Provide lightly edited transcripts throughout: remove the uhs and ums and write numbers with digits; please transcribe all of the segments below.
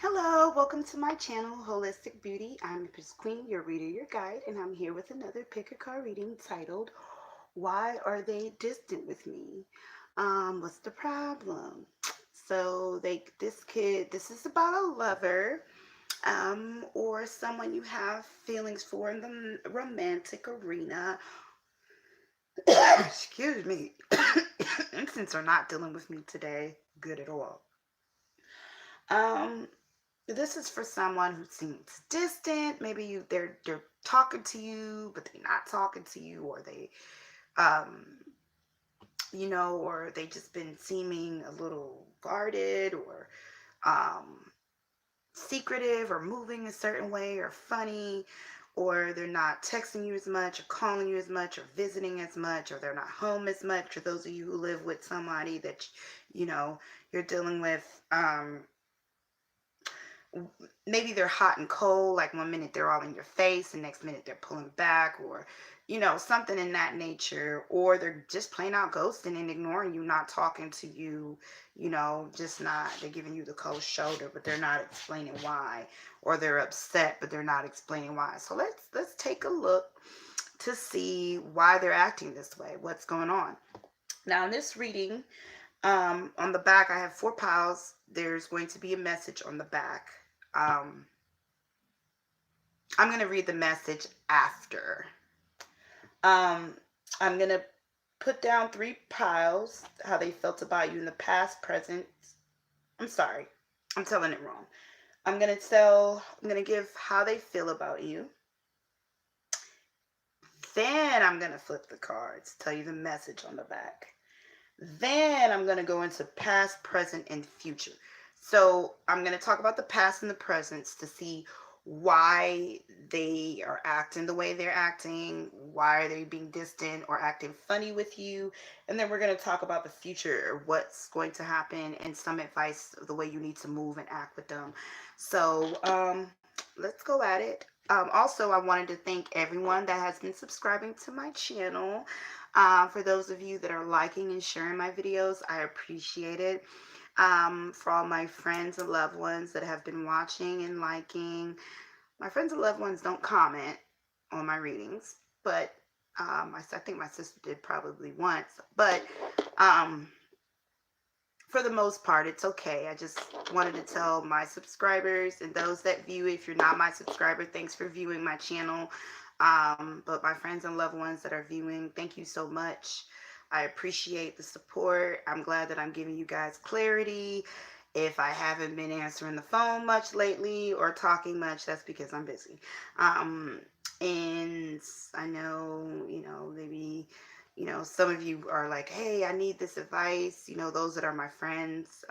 Hello, welcome to my channel, Holistic Beauty. I'm your Queen, your reader, your guide, and I'm here with another pick a card reading titled, Why Are They Distant with Me? What's the problem? So this is about a lover, or someone you have feelings for in the romantic arena. Excuse me. Infants are not dealing with me today good at all. Um, this is for someone who seems distant. Maybe they're talking to you, but they're not talking to you, or um or they just been seeming a little guarded, or um secretive, or moving a certain way, or funny, or they're not texting you as much, or calling you as much, or visiting as much, or they're not home as much. Or those of you who live with somebody that you're dealing with, maybe they're hot and cold, like one minute they're all in your face, and next minute they're pulling back, or something in that nature. Or they're just plain out ghosting and ignoring you, not talking to you, just not, they're giving you the cold shoulder, but they're not explaining why. Or they're upset, but they're not explaining why. So let's take a look to see why they're acting this way, what's going on. Now in this reading, on the back, I have 4 piles. There's going to be a message on the back. um, I'm going to read the message after. Um, I'm going to put down 3 piles, how they felt about you in the past, present. I'm sorry, I'm telling it wrong. I'm going to give how they feel about you. Then I'm going to flip the cards, tell you the message on the back. Then I'm going to go into past, present, and future. So I'm going to talk about the past and the presents to see why they are acting the way they're acting, why are they being distant or acting funny with you, and then we're going to talk about the future, what's going to happen, and some advice of the way you need to move and act with them. So let's go at it. Also, I wanted to thank everyone that has been subscribing to my channel. For those of you that are liking and sharing my videos, I appreciate it. For all my friends and loved ones that have been watching and liking, my friends and loved ones don't comment on my readings, but I think my sister did probably once, but um, for the most part, it's okay. I just wanted to tell my subscribers and those that view, if you're not my subscriber, thanks for viewing my channel. But my friends and loved ones that are viewing, thank you so much. I appreciate the support. I'm glad that I'm giving you guys clarity. If I haven't been answering the phone much lately or talking much, that's because I'm busy. And I know, maybe some of you are like, hey, I need this advice. Those that are my friends,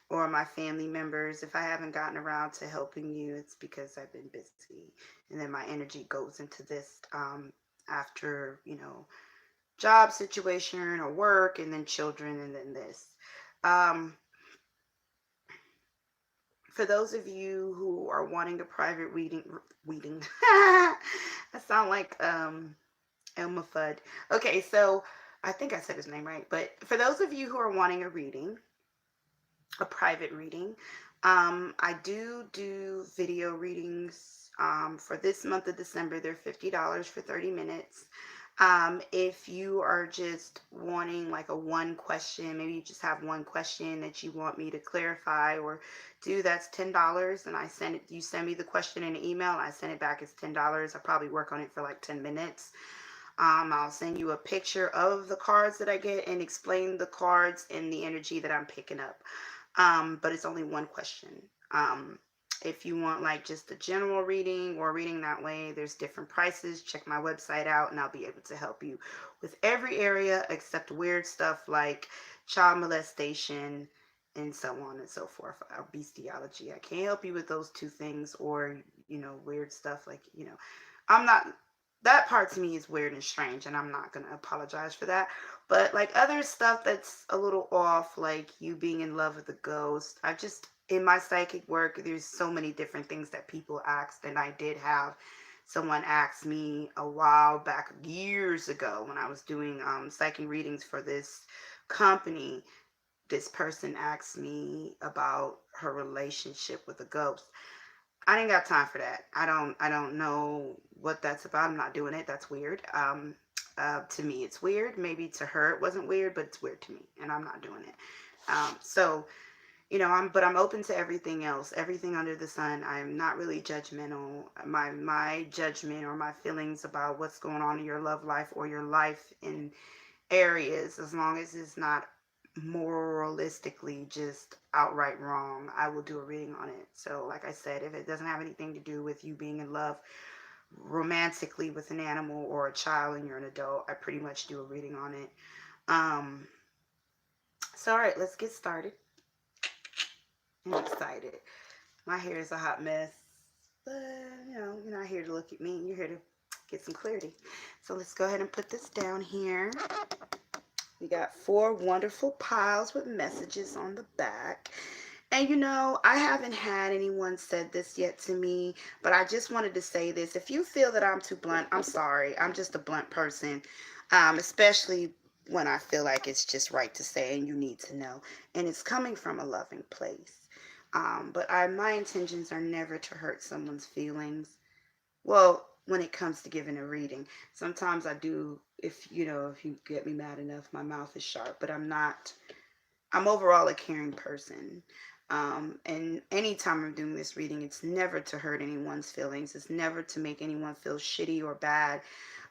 or my family members. If I haven't gotten around to helping you, it's because I've been busy. And then my energy goes into this, after, job situation or work, and then children, and then this. Um, for those of you who are wanting a private reading, I sound like Elma Fudd. Okay, so I think I said his name right. But for those of you who are wanting a reading, a private reading, I do video readings. For this month of December, they're $50 for 30 minutes. If you are just wanting like a one question, maybe you just have one question that you want me to clarify or do, that's $10. And you send me the question in an email, and I send it back as $10. I probably work on it for like 10 minutes. I'll send you a picture of the cards that I get and explain the cards and the energy that I'm picking up. But it's only one question. If you want like just a general reading or reading that way, there's different prices. Check my website out and I'll be able to help you with every area except weird stuff like child molestation and so on and so forth, or bestiality. I can't help you with those 2 things, or weird stuff like, I'm not, that part to me is weird and strange, and I'm not going to apologize for that. But like other stuff that's a little off, like you being in love with a ghost, in my psychic work, there's so many different things that people asked. And I did have someone ask me a while back, years ago, when I was doing psychic readings for this company. this person asked me about her relationship with a ghost. I ain't got time for that. I don't know what that's about. I'm not doing it. That's weird. To me, it's weird. Maybe to her it wasn't weird, but it's weird to me, and I'm not doing it. So but I'm open to everything else, everything under the sun. I'm not really judgmental. My judgment or my feelings about what's going on in your love life or your life in areas, as long as it's not moralistically just outright wrong, I will do a reading on it. So like I said, if it doesn't have anything to do with you being in love romantically with an animal or a child and you're an adult, I pretty much do a reading on it. So all right, let's get started. I'm excited. My hair is a hot mess, but you're not here to look at me, you're here to get some clarity. So let's go ahead and put this down here. We got 4 wonderful piles with messages on the back. And I haven't had anyone said this yet to me, but I just wanted to say this. If you feel that I'm too blunt, I'm sorry. I'm just a blunt person, especially when I feel like it's just right to say and you need to know. And it's coming from a loving place. But my intentions are never to hurt someone's feelings. Well, when it comes to giving a reading, sometimes I do. If you get me mad enough, my mouth is sharp. But I'm not. I'm overall a caring person. And anytime I'm doing this reading, it's never to hurt anyone's feelings. It's never to make anyone feel shitty or bad.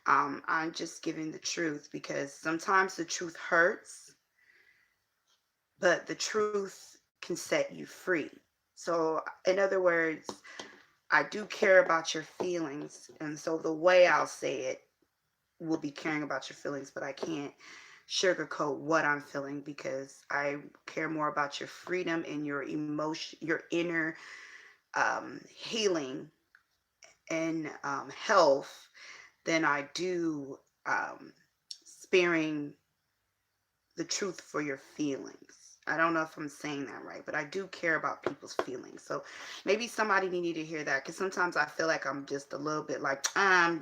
I'm just giving the truth, because sometimes the truth hurts, but the truth can set you free. So, in other words, I do care about your feelings. And so the way I'll say it will be caring about your feelings, but I can't sugarcoat what I'm feeling, because I care more about your freedom and your emotion, your inner healing and health, than I do sparing the truth for your feelings. I don't know if I'm saying that right, but I do care about people's feelings. So maybe somebody needed to hear that, because sometimes I feel like I'm just a little bit like,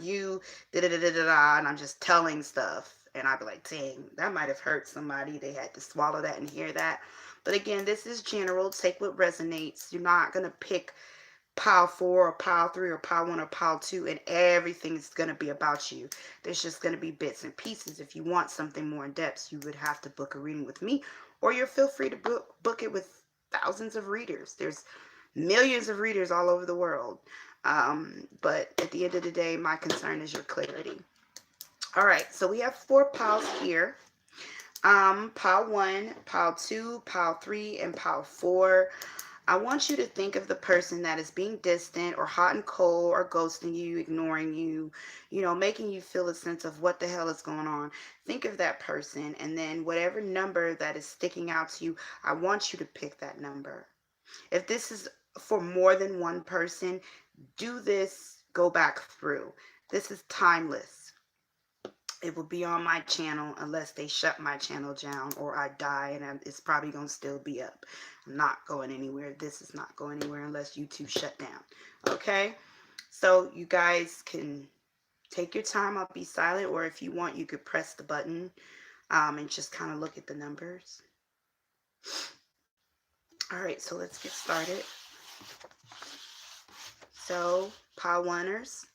you da da da da da, and I'm just telling stuff. And I'd be like, dang, that might have hurt somebody. They had to swallow that and hear that. But again, this is general. Take what resonates. You're not going to pick pile 4 or pile 3 or pile 1 or pile 2 and everything is going to be about you. There's just going to be bits and pieces. If you want something more in depth, you would have to book a reading with me, or you're feel free to book it with thousands of readers. There's millions of readers all over the world. But at the end of the day, my concern is your clarity. All right, so we have 4 piles here. Pile 1, pile 2, pile 3, and pile 4. I want you to think of the person that is being distant or hot and cold or ghosting you, ignoring you, making you feel a sense of what the hell is going on. Think of that person, and then whatever number that is sticking out to you, I want you to pick that number. If this is for more than one person, do this, go back through. This is timeless. It will be on my channel unless they shut my channel down or I die, and it's probably going to still be up. I'm not going anywhere. This is not going anywhere unless YouTube shut down. Okay? So you guys can take your time. I'll be silent, or if you want, you could press the button and just kind of look at the numbers. All right, so let's get started. So, pile 1ers.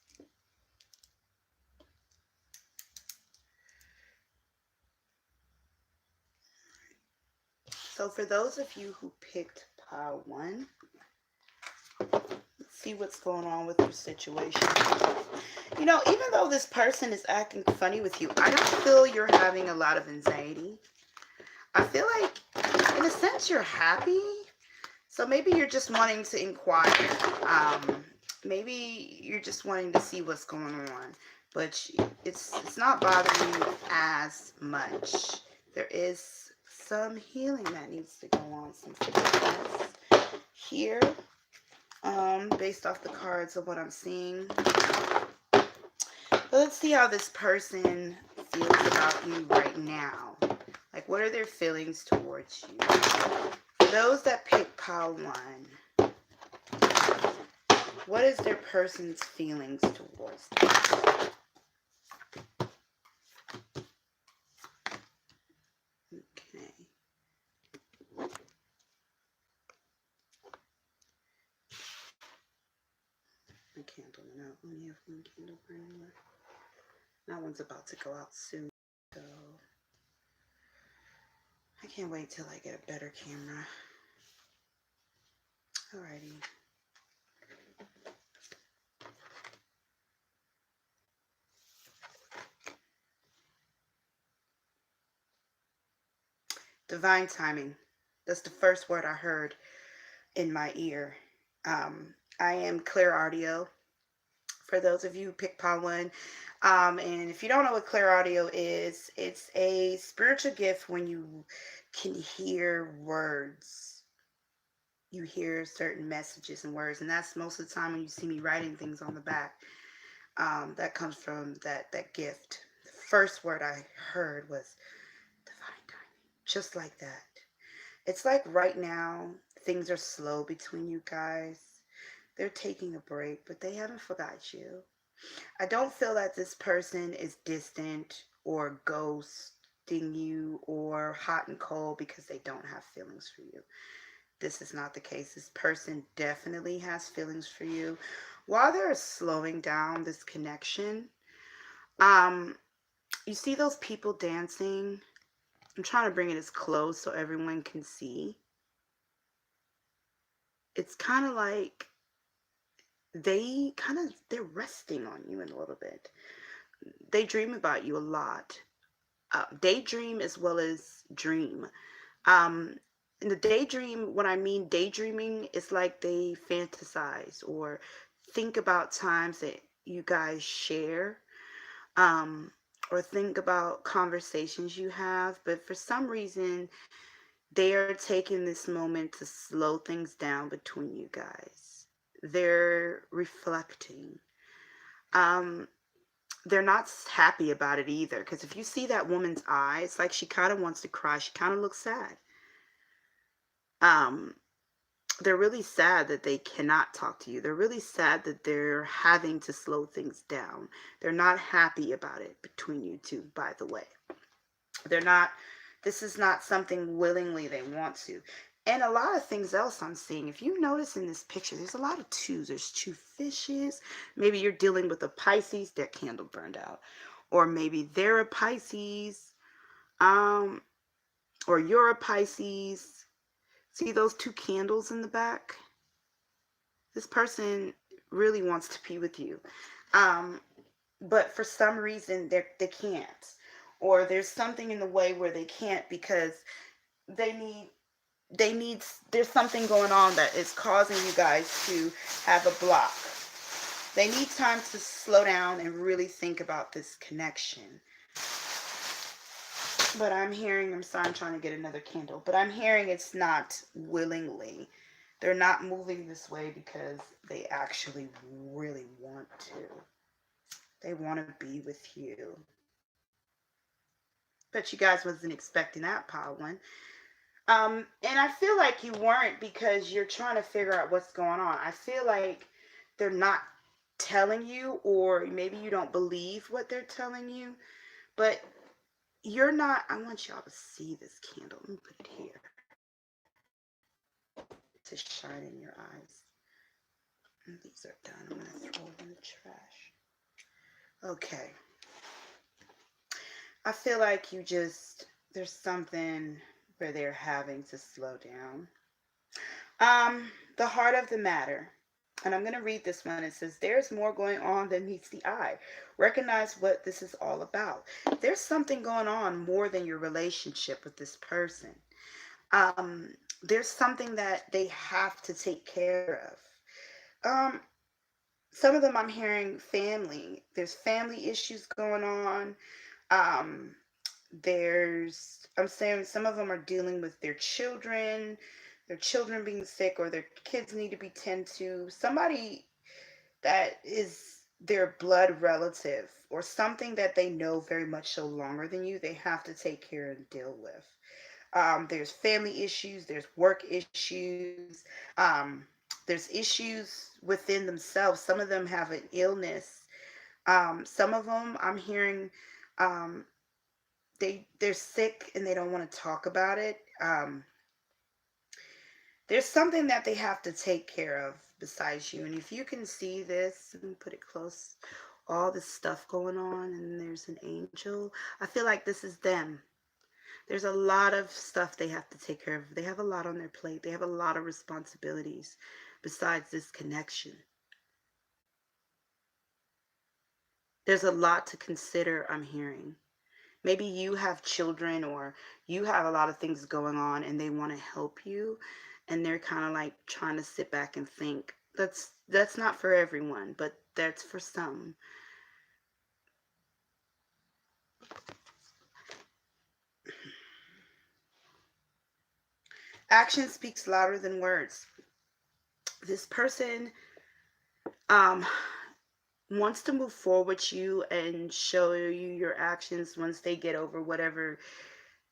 So for those of you who picked pile 1, let's see what's going on with your situation. Even though this person is acting funny with you, I don't feel you're having a lot of anxiety. I feel like, in a sense, you're happy. So maybe you're just wanting to inquire. Maybe you're just wanting to see what's going on. But it's not bothering you as much. There is some healing that needs to go on, some forgiveness here, based off the cards of what I'm seeing. But let's see how this person feels about you right now. Like, what are their feelings towards you? For those that pick pile 1, what is their person's feelings towards them? Okay. candle, and I only have one candle burning left. That one's about to go out soon, so I can't wait till I get a better camera. Alrighty. Divine timing. That's the first word I heard in my ear. I am Clear Audio. For those of you who pick pollen, and if you don't know what clear audio is, it's a spiritual gift when you can hear words. You hear certain messages and words, and that's most of the time when you see me writing things on the back. That comes from that gift. The first word I heard was divine timing, just like that. It's like right now things are slow between you guys. They're taking a break, but they haven't forgot you. I don't feel that this person is distant or ghosting you or hot and cold because they don't have feelings for you. This is not the case. This person definitely has feelings for you. While they're slowing down this connection, um, you see those people dancing? I'm trying to bring it as close so everyone can see. It's kind of like they're resting on you in a little bit. They dream about you a lot. Daydream as well as dream. Um, in the daydream, when I mean daydreaming, it's like they fantasize or think about times that you guys share, um, or think about conversations you have. But for some reason, they are taking this moment to slow things down between you guys. They're reflecting. Um, they're not happy about it either, because if you see that woman's eyes, like she kind of wants to cry, she kind of looks sad. um they're really sad that they cannot talk to you. They're really sad that they're having to slow things down. They're not happy about it between you two, by the way. They're not, this is not something willingly they want to. And a lot of things else I'm seeing, if you notice in this picture, there's a lot of twos. There's two fishes. Maybe you're dealing with a Pisces, their candle burned out. Or maybe they're a Pisces, um, or you're a Pisces. See those two candles in the back? This person really wants to be with you. Um, but for some reason they can't. Or there's something in the way where they can't because they need there's something going on that is causing you guys to have a block. They need time to slow down and really think about this connection. But I'm hearing, I'm sorry, I'm trying to get another candle, but I'm hearing it's not willingly. They're not moving this way because they actually really want to. They want to be with you. But you guys wasn't expecting that, pile one. And I feel like you weren't because you're trying to figure out what's going on. I feel like they're not telling you, or maybe you don't believe what they're telling you, but you're not. I want y'all to see this candle. Let me put it here to shine in your eyes. And these are done. I'm going to throw them in the trash. Okay. I feel like there's something where they're having to slow down. The heart of the matter. And I'm going to read this one. It says, there's more going on than meets the eye. Recognize what this is all about. There's something going on more than your relationship with this person. There's something that they have to take care of. Some of them I'm hearing family. There's family issues going on. Um, I'm saying some of them are dealing with their children being sick, or their kids need to be tended to. Somebody that is their blood relative, or something that they know very much so longer than you, they have to take care and deal with. There's family issues, there's work issues, there's issues within themselves. Some of them have an illness. Some of them I'm hearing, um, they're sick and they don't want to talk about it. There's something that they have to take care of besides you. And if you can see this, let me put it close, all this stuff going on, and there's an angel. I feel like this is them. There's a lot of stuff they have to take care of. They have a lot on their plate. They have a lot of responsibilities besides this connection. There's a lot to consider, I'm hearing. Maybe you have children or you have a lot of things going on and they want to help you, and they're kind of like trying to sit back and think. That's not for everyone, but that's for some. Action speaks louder than words. This person um wants to move forward with you and show you your actions once they get over whatever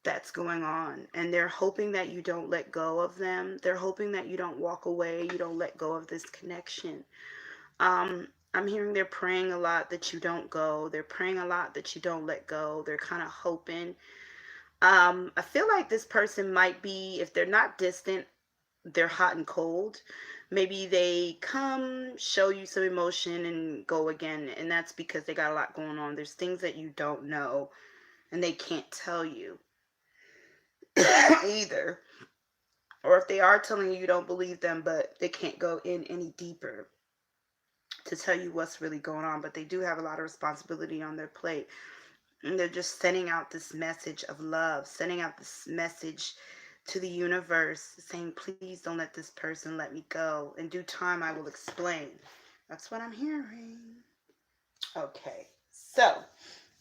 that's going on, and they're hoping that you don't let go of them. They're hoping that you don't walk away, you don't let go of this connection. I'm hearing they're praying a lot that you don't go. They're praying a lot that you don't let go. They're kind of hoping. I feel like this person might be, if they're not distant, they're hot and cold. Maybe they come, show you some emotion, and go again, and that's because they got a lot going on. There's things that you don't know, and they can't tell you either. Or if they are telling you, you don't believe them, but they can't go in any deeper to tell you what's really going on. But they do have a lot of responsibility on their plate. And they're just sending out this message of love, sending out this message to the universe, saying, please don't let this person let me go. In due time, I will explain. That's what I'm hearing. Okay, so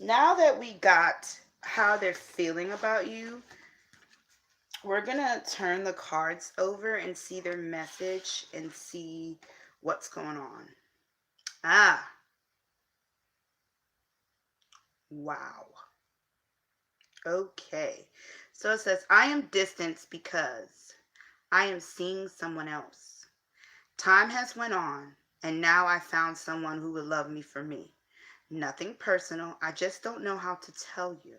now that we got how they're feeling about you, we're going to turn the cards over and see their message and see what's going on. Ah, wow. Okay. So it says, I am distanced because I am seeing someone else. Time has went on, and now I found someone who would love me for me. Nothing personal. I just don't know how to tell you.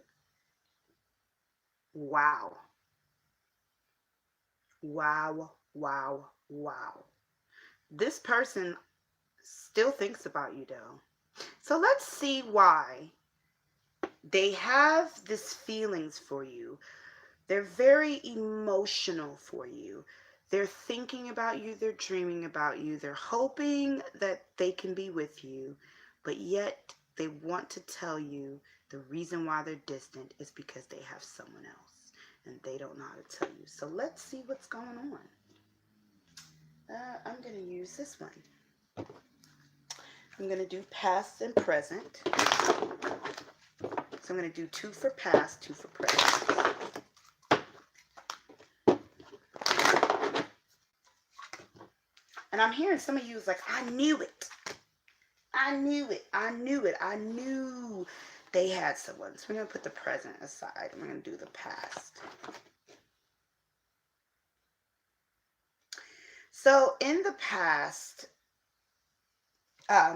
Wow. Wow, wow, wow. This person still thinks about you, though. So let's see why they have this feelings for you. They're very emotional for you. They're thinking about you. They're dreaming about you. They're hoping that they can be with you, but yet they want to tell you the reason why they're distant is because they have someone else and they don't know how to tell you. So let's see what's going on. I'm going to use this one. I'm going to do past and present. So I'm going to do 2 for past, 2 for present. And I'm hearing some of you is like, I knew it. I knew it. I knew it. I knew they had someone. So we're going to put the present aside. And we're going to do the past. So in the past,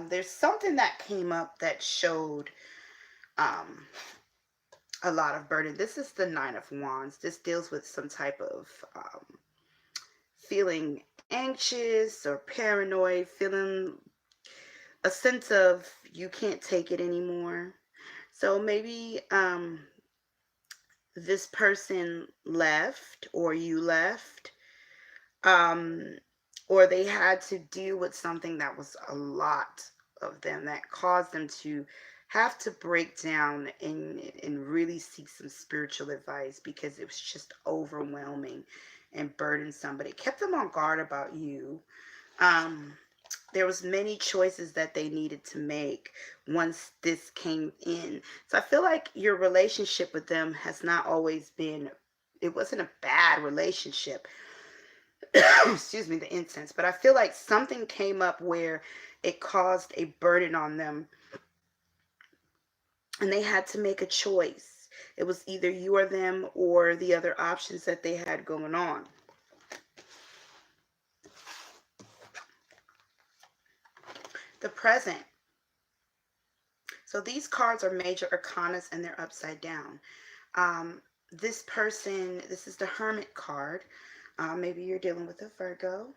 there's something that came up that showed a lot of burden. This is the Nine of Wands. This deals with some type of feeling anxious or paranoid, feeling a sense of you can't take it anymore. So maybe this person left or you left, um, or they had to deal with something that was a lot of them that caused them to have to break down and really seek some spiritual advice because it was just overwhelming and burdensome. But it kept them on guard about you. There was many choices that they needed to make once this came in. So I feel like your relationship with them has not always been, it wasn't a bad relationship. Excuse me, the incense. But I feel like something came up where it caused a burden on them. And they had to make a choice. It was either you or them or the other options that they had going on. The present. So these cards are major arcanas and they're upside down. This person, this is the Hermit card. Maybe you're dealing with a Virgo.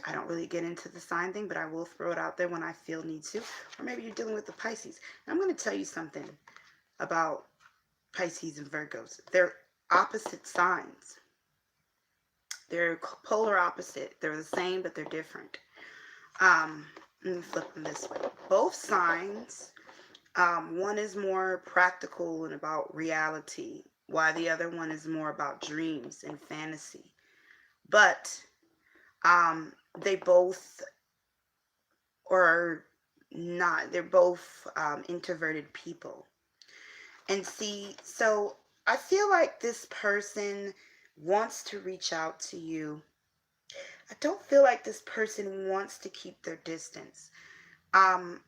I don't really get into the sign thing, but I will throw it out there when I feel need to. Or maybe you're dealing with the Pisces. And I'm going to tell you something about Pisces and Virgos. They're opposite signs. They're polar opposite. They're the same, but they're different. Let me flip them this way. Both signs, one is more practical and about reality, while the other one is more about dreams and fantasy. But they both are not, they're both introverted people. And see, so I feel like this person wants to reach out to you. I don't feel like this person wants to keep their distance. Um,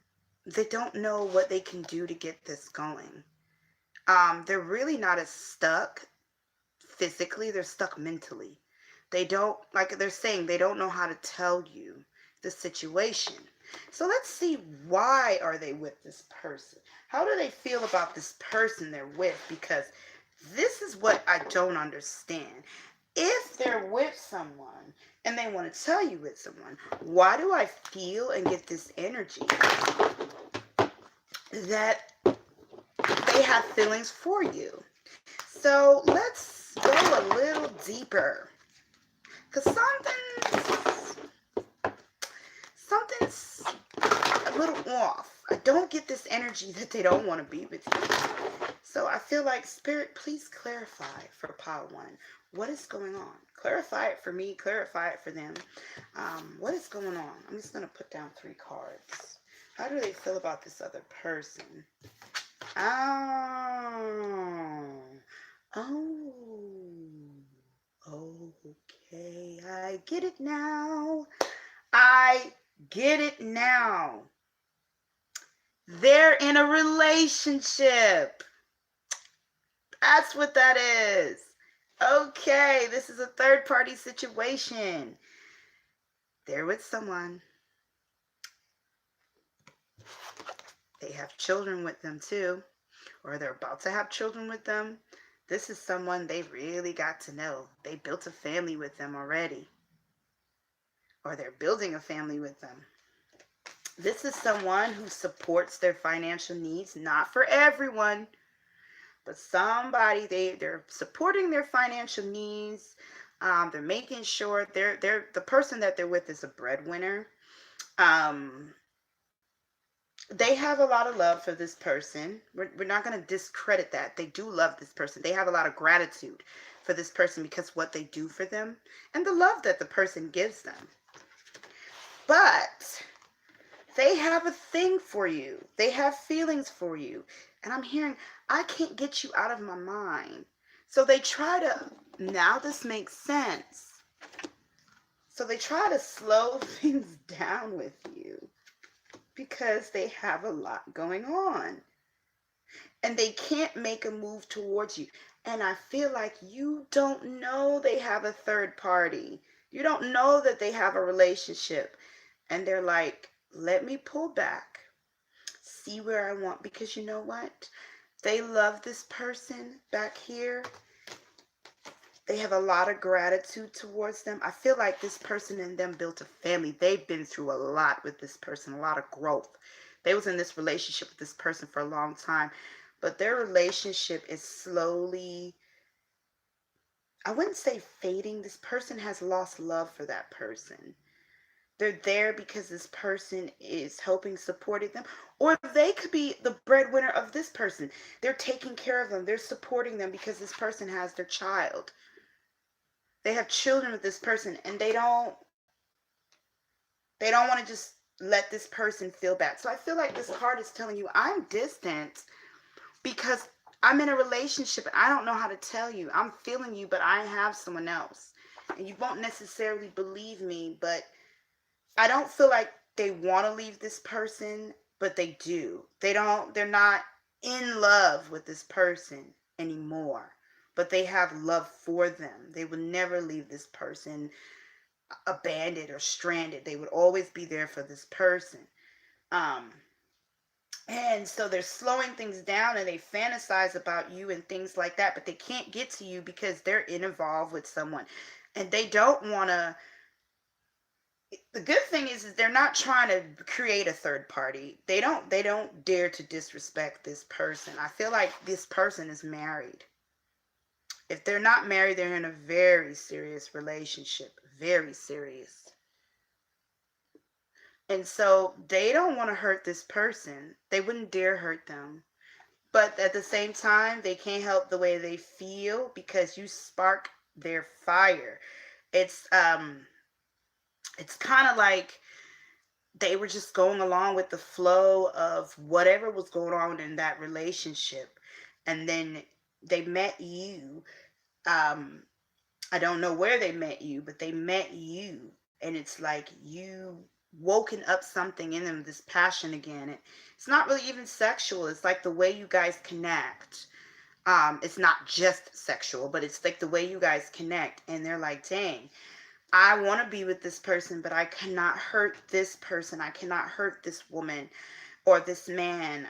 they don't know what they can do to get this going. They're really not as stuck physically, they're stuck mentally. They don't, like they're saying, they don't know how to tell you the situation. So let's see, why are they with this person? How do they feel about this person they're with? Because this is what I don't understand. If they're with someone and they want to tell you with someone, why do I feel and get this energy that they have feelings for you? So let's go a little deeper, because something's a little off. I don't get this energy that they don't want to be with you. So I feel like, Spirit, please clarify for pile one. What is going on? Clarify it for me. Clarify it for them. What is going on? I'm just going to put down 3 cards. How do they feel about this other person? Okay. I get it now. I get it now. They're in a relationship. That's what that is. Okay, this is a third-party situation. They're with someone. They have children with them too, or they're about to have children with them. This is someone they really got to know. They built a family with them already, or they're building a family with them. This is someone who supports their financial needs, not for everyone, but somebody, they're supporting their financial needs. They're making sure they're the person that they're with is a breadwinner. They have a lot of love for this person. We're not going to discredit that. They do love this person. They have a lot of gratitude for this person because what they do for them and the love that the person gives them. But they have a thing for you. They have feelings for you. And I'm hearing, I can't get you out of my mind. So they try to, now this makes sense. So they try to slow things down with you because they have a lot going on. And they can't make a move towards you. And I feel like you don't know they have a third party. You don't know that they have a relationship. And they're like, let me pull back, see where I want, because you know what? They love this person back here. They have a lot of gratitude towards them. I feel like this person and them built a family. They've been through a lot with this person, a lot of growth. They was in this relationship with this person for a long time, but their relationship is slowly, I wouldn't say fading. This person has lost love for that person. They're there because this person is helping, supporting them. Or they could be the breadwinner of this person. They're taking care of them. They're supporting them because this person has their child. They have children with this person, and they don't want to just let this person feel bad. So I feel like this card is telling you, I'm distant because I'm in a relationship and I don't know how to tell you. I'm feeling you, but I have someone else. And you won't necessarily believe me, but I don't feel like they want to leave this person, but they do. They're not in love with this person anymore, but they have love for them. They would never leave this person abandoned or stranded. They would always be there for this person. And so they're slowing things down and they fantasize about you and things like that, but they can't get to you because they're involved with someone. And they don't want to. The good thing is they're not trying to create a third party. They don't dare to disrespect this person. I feel like this person is married. If they're not married, they're in a very serious relationship, very serious. And so they don't want to hurt this person. They wouldn't dare hurt them. But at the same time, they can't help the way they feel because you spark their fire. It's um it's kind of like they were just going along with the flow of whatever was going on in that relationship. And then they met you. um I don't know where they met you, but they met you, and it's like you woken up something in them, this passion again. It's not really even sexual. It's like the way you guys connect. It's not just sexual, but it's like the way you guys connect, and they're like, dang, I want to be with this person, but I cannot hurt this person. I cannot hurt this woman or this man.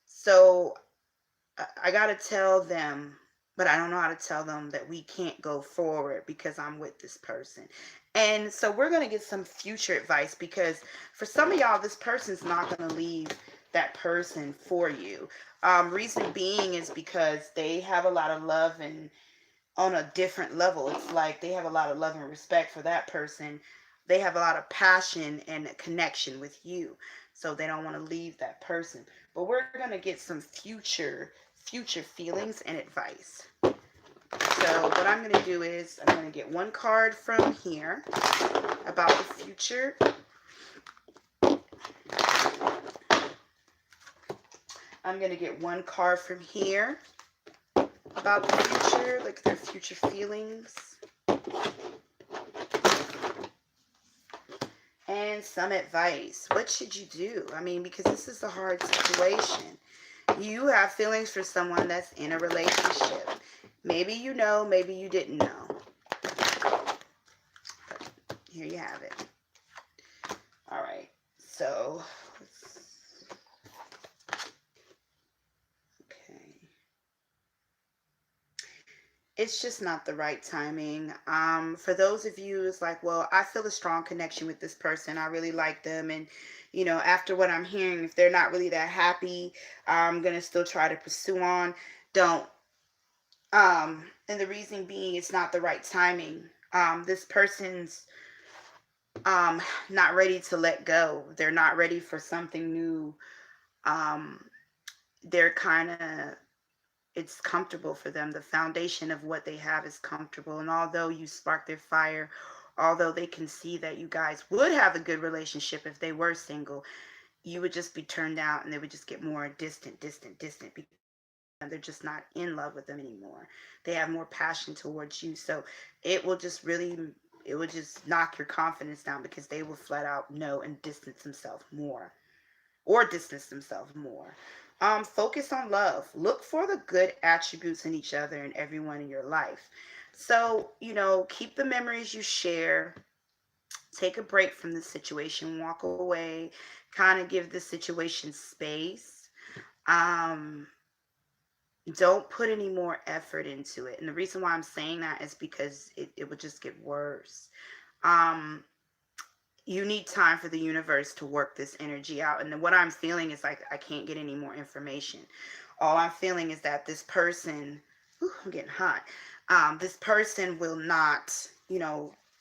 So I got to tell them, but I don't know how to tell them that we can't go forward because I'm with this person. And so we're going to get some future advice, because for some of y'all, this person's not going to leave that person for you. Reason being is because they have a lot of love, and on a different level, it's like they have a lot of love and respect for that person. They have a lot of passion and a connection with you, so they don't want to leave that person. But we're going to get some future feelings and advice. So what I'm going to do is I'm going to get one card from here about the future. I'm going to get one card from here about the future, like their future feelings. And some advice. What should you do? I mean, because this is a hard situation. You have feelings for someone that's in a relationship. Maybe you know, maybe you didn't know. But here you have it. All right. So, okay. It's just not the right timing. For those of you, it's like, well, I feel a strong connection with this person. I really like them. And, after what I'm hearing, if they're not really that happy, I'm going to still try to pursue on. Don't. And the reason being, it's not the right timing. This person's not ready to let go. They're not ready for something new. Um, they're kind of, it's comfortable for them. The foundation of what they have is comfortable. And although you spark their fire, although they can see that you guys would have a good relationship if they were single, you would just be turned out, and they would just get more distant because they're just not in love with them anymore. They have more passion towards you. So it will just really, it will just knock your confidence down, because they will flat out know and distance themselves more, or distance themselves more. Focus on love. Look for the good attributes in each other and everyone in your life. So, keep the memories you share. Take a break from the situation. Walk away. Kind of give the situation space. Um, don't put any more effort into it. And the reason why I'm saying that is because it would just get worse. Um, you need time for the universe to work this energy out. And what I'm feeling is like I can't get any more information. All I'm feeling is that this person, I'm getting hot. This person will not,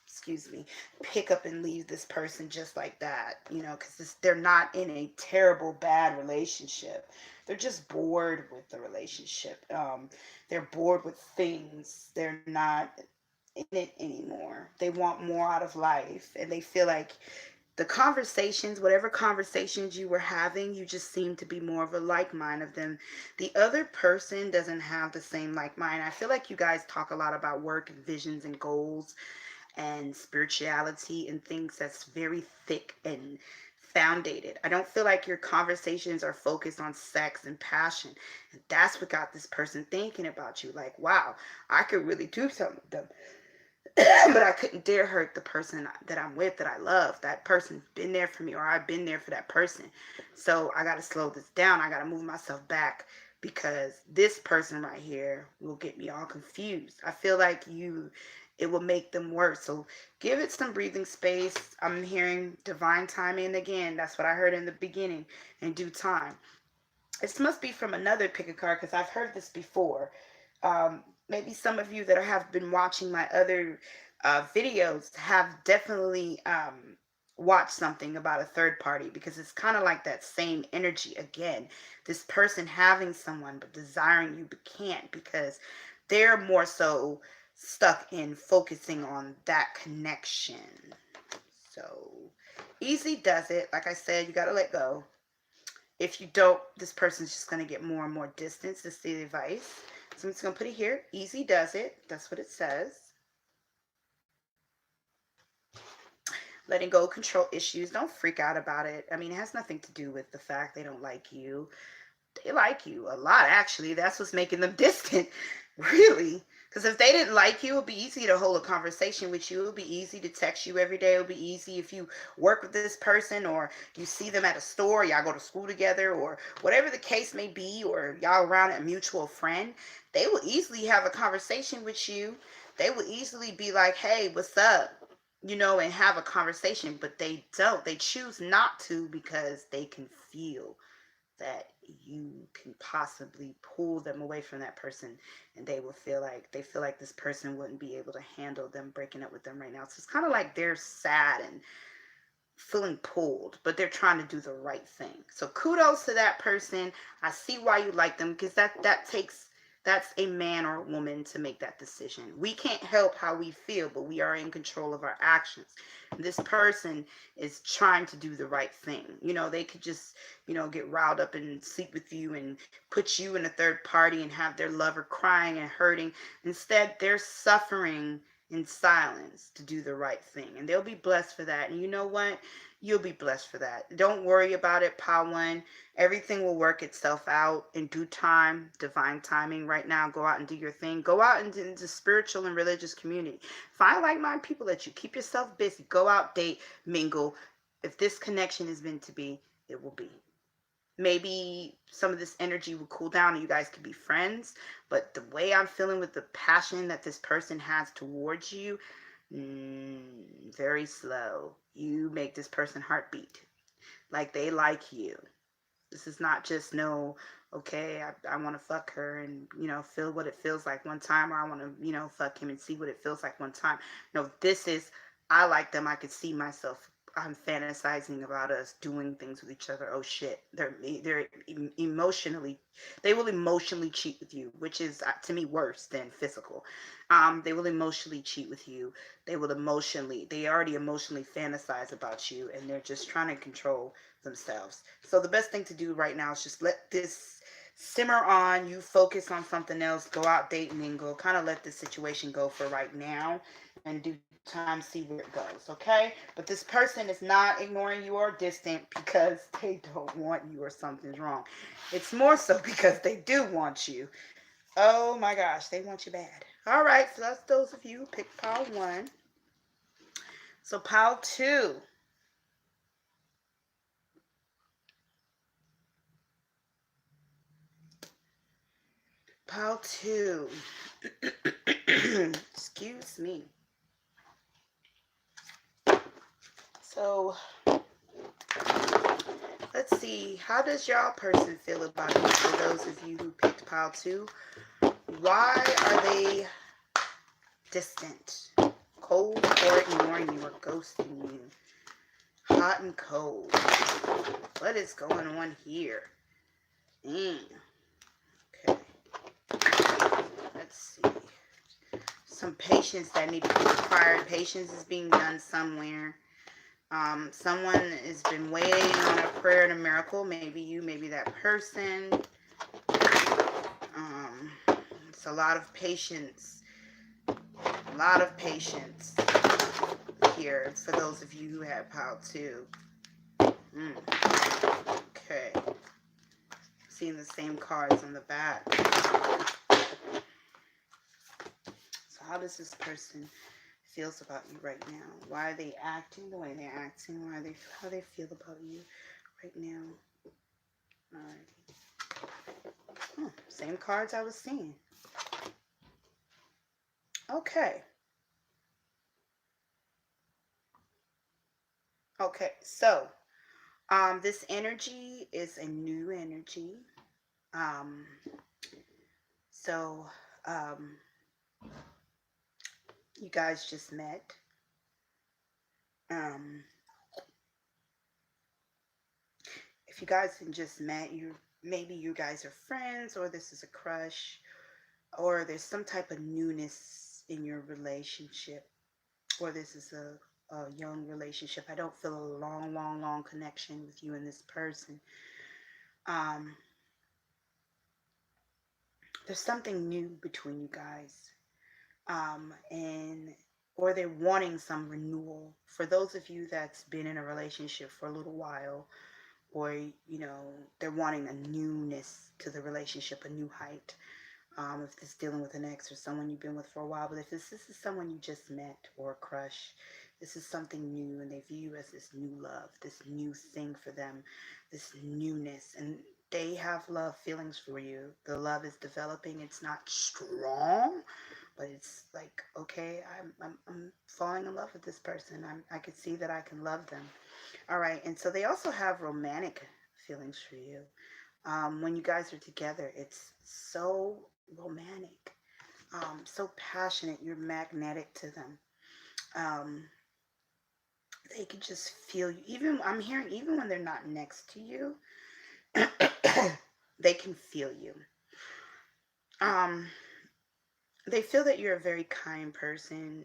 excuse me, pick up and leave this person just like that, because they're not in a terrible, bad relationship. They're just bored with the relationship. They're bored with things. They're not in it anymore. They want more out of life, and they feel like the conversations, whatever conversations you were having, you just seem to be more of a like mind of them. The other person doesn't have the same like mind. I feel like you guys talk a lot about work and visions and goals and spirituality and things that's very thick and founded. I don't feel like your conversations are focused on sex and passion. And that's what got this person thinking about you. Like, wow, I could really do something with them. But I couldn't dare hurt the person that I'm with, that I love. That person's been there for me, or I've been there for that person. So I got to slow this down. I got to move myself back, because this person right here will get me all confused. I feel like it will make them worse. So give it some breathing space. I'm hearing divine timing again. That's what I heard in the beginning. In due time. This must be from another pick a card because I've heard this before. Maybe some of you that have been watching my other videos have definitely watched something about a third party, because it's kind of like that same energy again. This person having someone but desiring you but can't, because they're more so stuck in focusing on that connection. So easy does it. Like I said, you got to let go. If you don't, this person's just going to get more and more distance. This is the advice. So I'm just going to put it here. Easy does it. That's what it says. Letting go, control issues. Don't freak out about it. I mean, it has nothing to do with the fact they don't like you. They like you a lot, actually. That's what's making them distant, really. Because if they didn't like you, it would be easy to hold a conversation with you. It would be easy to text you every day. It would be easy if you work with this person, or you see them at a store, y'all go to school together, or whatever the case may be, or y'all around a mutual friend. They will easily have a conversation with you. They will easily be like, hey, what's up? You know, and have a conversation, but they don't. They choose not to because they can feel that you can possibly pull them away from that person, and they feel like this person wouldn't be able to handle them breaking up with them right now. So it's kind of like they're sad and feeling pulled, but they're trying to do the right thing. So kudos to that person. I see why you like them, because that's a man or a woman to make that decision. We can't help how we feel, but we are in control of our actions. This person is trying to do the right thing. You know, they could just, you know, get riled up and sleep with you and put you in a third party and have their lover crying and hurting. Instead, they're suffering in silence to do the right thing, and they'll be blessed for that. And you know what? You'll be blessed for that. Don't worry about it, Pile One. Everything will work itself out in due time, divine timing. Right now, go out and do your thing. Go out into spiritual and religious community. Find like-minded people that you. Keep yourself busy. Go out, date, mingle. If this connection is meant to be, it will be. Maybe some of this energy will cool down and you guys could be friends, but the way I'm feeling with the passion that this person has towards you, very slow. You make this person heartbeat like they like you. This is not just no, okay, I want to fuck her and, you know, feel what it feels like one time, or I want to, you know, fuck him and see what it feels like one time. No, this is, I like them. I could see myself. I'm fantasizing about us doing things with each other. Oh shit. They're emotionally, they will emotionally cheat with you, which is to me worse than physical. They will emotionally cheat with you. They already emotionally fantasize about you, and they're just trying to control themselves. So the best thing to do right now is just let this simmer on. You focus on something else. Go out, date, mingle. Kind of let this situation go for right now, and do time see where it goes, okay? But this person is not ignoring you or distant because they don't want you or something's wrong. It's more so because they do want you. Oh my gosh, they want you bad. All right, so that's those of you who picked pile 1. So pile 2. Pile 2. Excuse me. So let's see. How does y'all person feel about it? For those of you who picked pile 2, why are they distant, cold, or ignoring you, or ghosting you? Hot and cold. What is going on here? Okay. Let's see. Some patience that need to be required. Patience is being done somewhere. Someone has been waiting on a prayer and a miracle. Maybe you, maybe that person. It's a lot of patience. A lot of patience here for those of you who have pile 2. Okay. Seeing the same cards on the back. So how does this person feels about you right now? Why are they acting the way they're acting? How they feel about you right now? Alrighty. Same cards I was seeing. Okay. Okay, so this energy is a new energy. Um, so um, you guys just met. Um, if you guys had just met, you maybe you guys are friends, or this is a crush, or there's some type of newness in your relationship, or this is a young relationship. I don't feel a long, long, long connection with you and this person. Um, there's something new between you guys, and or they're wanting some renewal. For those of you that's been in a relationship for a little while, or they're wanting a newness to the relationship, a new height. If this is dealing with an ex or someone you've been with for a while, but if this is someone you just met or a crush, this is something new, and they view you as this new love, this new thing for them, this newness, and they have love feelings for you. The love is developing. It's not strong, but it's like, okay, I'm falling in love with this person. I could see that I can love them. All right, and so they also have romantic feelings for you. When you guys are together, it's so romantic, so passionate. You're magnetic to them. Um, they can just feel you. Even I'm hearing, even when they're not next to you, they can feel you. Um, they feel that you're a very kind person.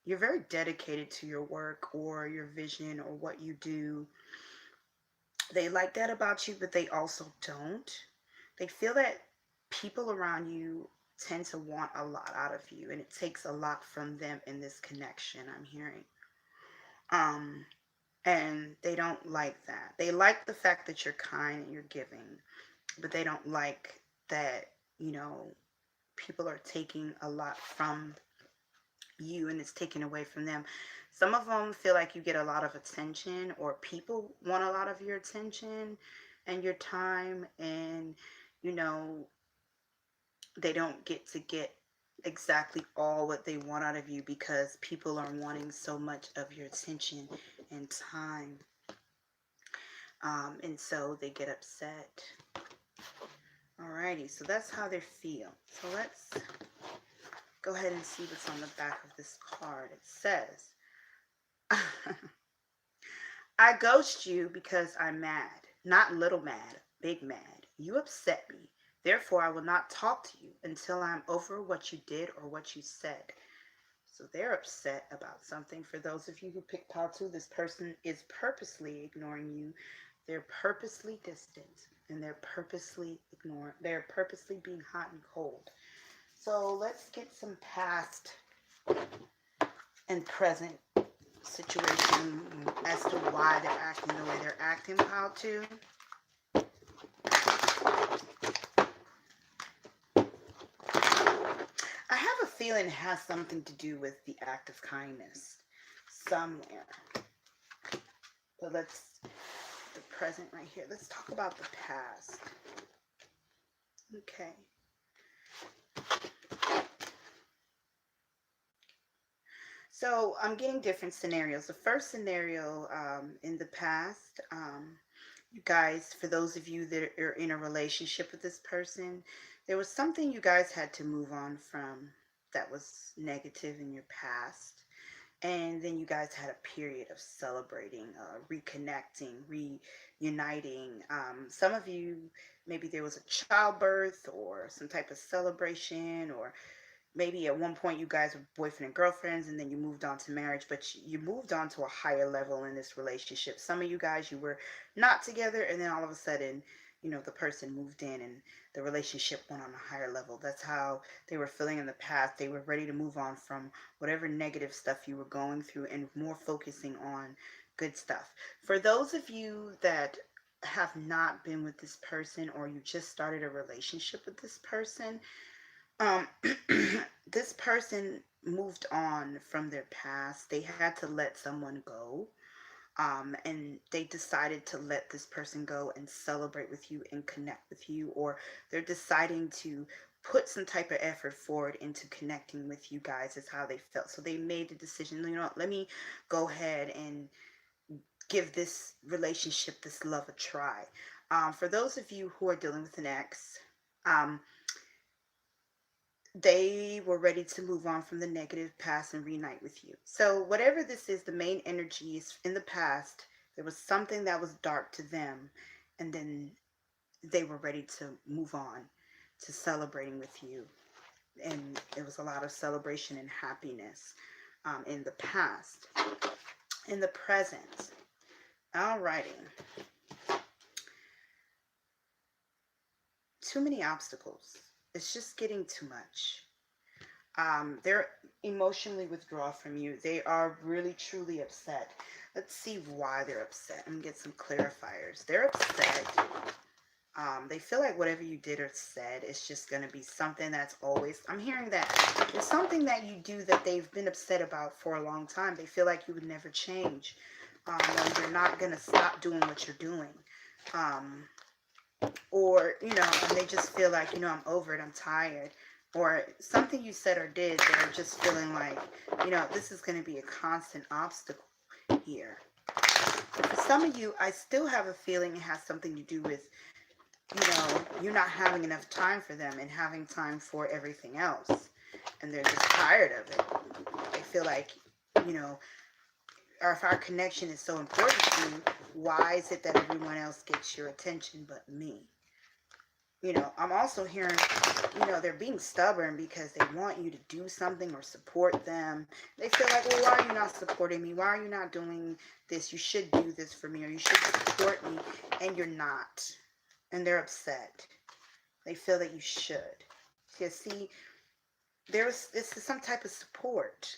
You're very dedicated to your work or your vision or what you do. They like that about you, but they also don't. They feel that people around you tend to want a lot out of you, and it takes a lot from them in this connection, I'm hearing. Um, and they don't like that. They like the fact that you're kind and you're giving, but they don't like that, you know, people are taking a lot from you and it's taken away from them. Some of them feel like you get a lot of attention, or people want a lot of your attention and your time, and you know, they don't get exactly all what they want out of you because people are wanting so much of your attention and time. And so they get upset. Alrighty, so that's how they feel. So let's go ahead and see what's on the back of this card. It says, I ghost you because I'm mad. Not little mad, big mad. You upset me. Therefore, I will not talk to you until I'm over what you did or what you said. So they're upset about something. For those of you who picked pile two, this person is purposely ignoring you. They're purposely distant, and they're purposely ignoring. They're purposely being hot and cold. So let's get some past and present situation as to why they're acting the way they're acting. How to. I have a feeling it has something to do with the act of kindness somewhere. But let's, the present right here. Let's talk about the past. Okay. So I'm getting different scenarios. The first scenario, in the past, you guys, for those of you that are in a relationship with this person, there was something you guys had to move on from that was negative in your past. And then you guys had a period of celebrating, reconnecting, reuniting. Some of you, maybe there was a childbirth or some type of celebration, or maybe at one point you guys were boyfriend and girlfriends and then you moved on to marriage, but you moved on to a higher level in this relationship. Some of you guys, you were not together, and then all of a sudden, the person moved in and the relationship went on a higher level. That's how they were feeling in the past. They were ready to move on from whatever negative stuff you were going through and more focusing on good stuff. For those of you that have not been with this person, or you just started a relationship with this person, um, this person moved on from their past. They had to let someone go. And they decided to let this person go and celebrate with you and connect with you, or they're deciding to put some type of effort forward into connecting with you guys, is how they felt. So they made the decision, let me go ahead and give this relationship, this love, a try. For those of you who are dealing with an ex, um, they were ready to move on from the negative past and reunite with you. So, whatever this is, the main energy is in the past. There was something that was dark to them, and then they were ready to move on to celebrating with you. And it was a lot of celebration and happiness in the past. In the present, alrighty, too many obstacles. It's just getting too much. They're emotionally withdrawn from you. They are really truly upset. Let's see why they're upset. I'm gonna get some clarifiers. They're upset. They feel like whatever you did or said is just gonna be something that's always. I'm hearing that there's something that you do that they've been upset about for a long time. They feel like you would never change. Or you're not gonna stop doing what you're doing. Um, or and they just feel like, I'm over it, I'm tired, or something you said or did, they're just feeling like, this is going to be a constant obstacle here. For some of you, I still have a feeling it has something to do with, you're not having enough time for them and having time for everything else, and they're just tired of it. They feel like, or if our connection is so important to you, why is it that everyone else gets your attention but me? I'm also hearing, they're being stubborn because they want you to do something or support them. They feel like, well, why are you not supporting me? Why are you not doing this? You should do this for me, or you should support me, and you're not. And they're upset. They feel that you should. You see, this is some type of support,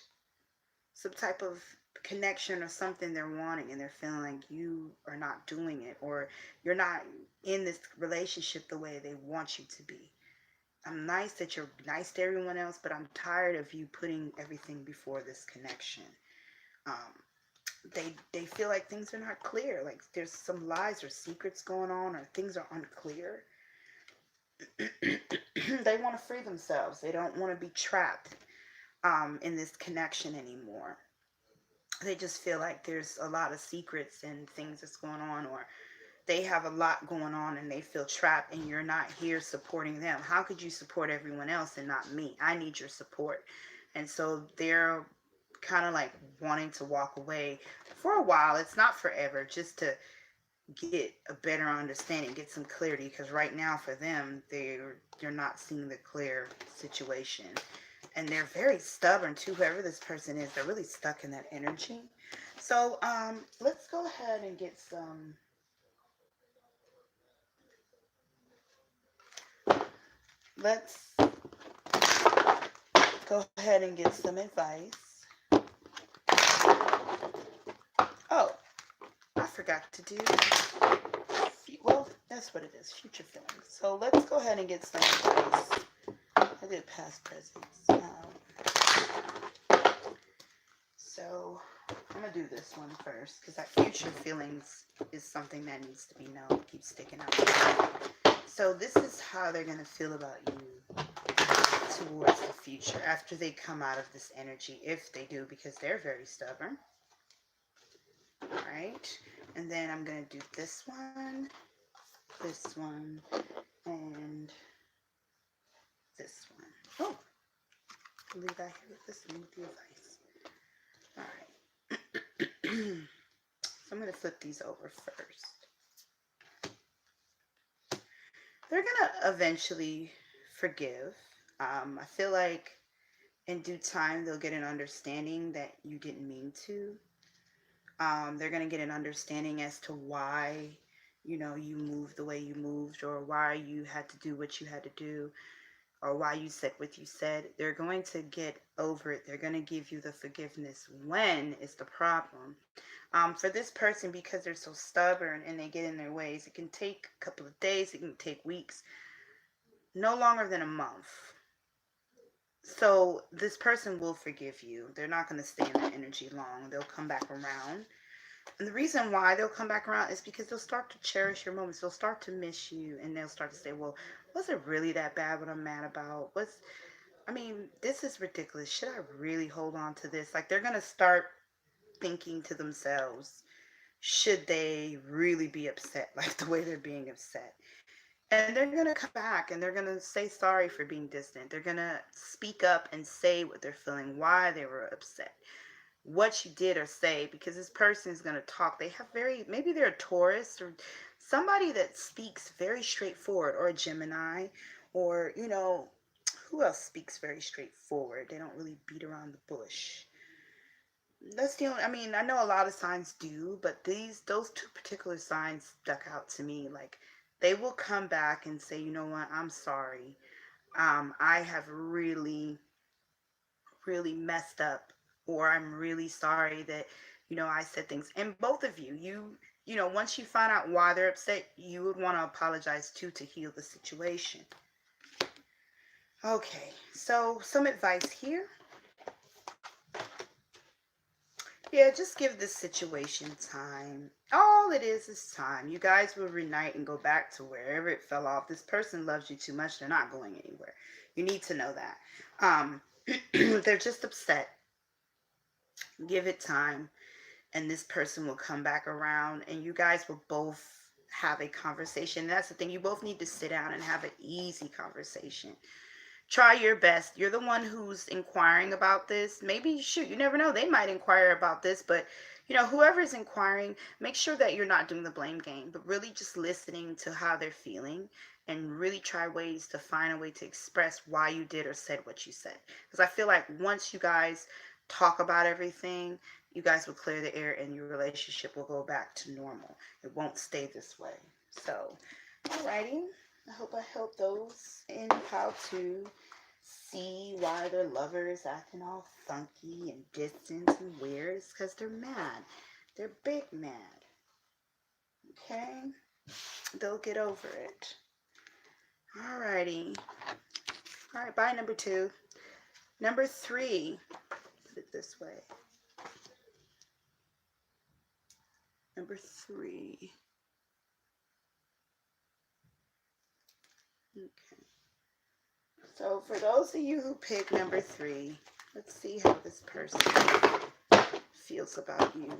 some type of connection or something they're wanting, and they're feeling like you are not doing it, or you're not in this relationship the way they want you to be. I'm nice that you're nice to everyone else, but I'm tired of you putting everything before this connection. Um, they feel like things are not clear, like there's some lies or secrets going on, or things are unclear. They want to free themselves. They don't want to be trapped in this connection anymore. They just feel like there's a lot of secrets and things that's going on, or they have a lot going on and they feel trapped, and you're not here supporting them. How could you support everyone else and not me? I need your support. And so they're kind of like wanting to walk away for a while. It's not forever, just to get a better understanding, get some clarity, because right now for them, they're not seeing the clear situation. And they're very stubborn too. Whoever this person is, they're really stuck in that energy. So let's go ahead and get some. Let's go ahead and get some advice. Oh, I forgot to do. Well, that's what it is. Future feelings. So let's go ahead and get some advice. I did past presents. So I'm gonna do this one first, because that future feelings is something that needs to be known. It keeps sticking out. So this is how they're gonna feel about you towards the future after they come out of this energy, if they do, because they're very stubborn. All right, and then I'm gonna do this one, and this one. Oh, I'll leave that here with this one with the advice. All right. So I'm going to flip these over first. They're going to eventually forgive. I feel like in due time they'll get an understanding that you didn't mean to. They're going to get an understanding as to why, you moved the way you moved, or why you had to do what you had to do, or why you said what you said. They're going to get over it. They're going to give you the forgiveness. When is the problem? For this person, because they're so stubborn and they get in their ways, it can take a couple of days, it can take weeks, no longer than a month. So this person will forgive you. They're not going to stay in that energy long. They'll come back around. And the reason why they'll come back around is because they'll start to cherish your moments. They'll start to miss you, and they'll start to say, well, was it really that bad what I'm mad about? This is ridiculous. Should I really hold on to this? Like, they're going to start thinking to themselves, should they really be upset like the way they're being upset. And they're going to come back and they're going to say sorry for being distant. They're going to speak up and say what they're feeling, why they were upset, what you did or say, because this person is going to talk. They have maybe they're a Taurus or somebody that speaks very straightforward, or a Gemini, or, who else speaks very straightforward? They don't really beat around the bush. That's the only, I mean, I know a lot of signs do, but those two particular signs stuck out to me. Like, they will come back and say, you know what, I'm sorry. I have really, really messed up, or I'm really sorry that, I said things. And both of you, once you find out why they're upset, you would want to apologize too, to heal the situation. Okay, so some advice here. Yeah, just give this situation time. All it is time. You guys will reunite and go back to wherever it fell off. This person loves you too much. They're not going anywhere. You need to know that. They're just upset. Give it time, and this person will come back around, and you guys will both have a conversation. That's the thing. You both need to sit down and have an easy conversation. Try your best. You're the one who's inquiring about this. Maybe, shoot, you never know, they might inquire about this, but whoever's inquiring, make sure that you're not doing the blame game, but really just listening to how they're feeling, and really try ways to find a way to express why you did or said what you said. Because I feel like once you guys talk about everything, you guys will clear the air and your relationship will go back to normal. It won't stay this way. So, alrighty. I hope I helped those in how to see why their lover is acting all funky and distant and weird. It's because they're mad. They're big mad. Okay? They'll get over it. Alrighty. Alright, bye, number 2. Number 3. Put it this way. Number 3. Okay. So for those of you who pick number 3, let's see how this person feels about you.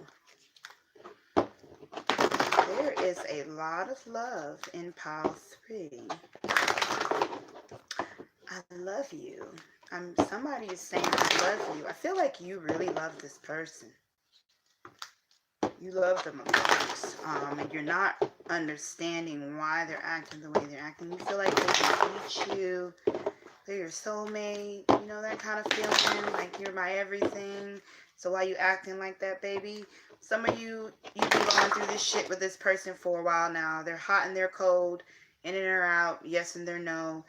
There is a lot of love in pile 3. I love you. Somebody is saying I love you. I feel like you really love this person. You love them, of course. And you're not understanding why they're acting the way they're acting. You feel like they can teach you. They're your soulmate. That kind of feeling. Like you're my everything. So why you acting like that, baby? Some of you've been going through this shit with this person for a while now. They're hot and they're cold. In and they're out. Yes and they're no.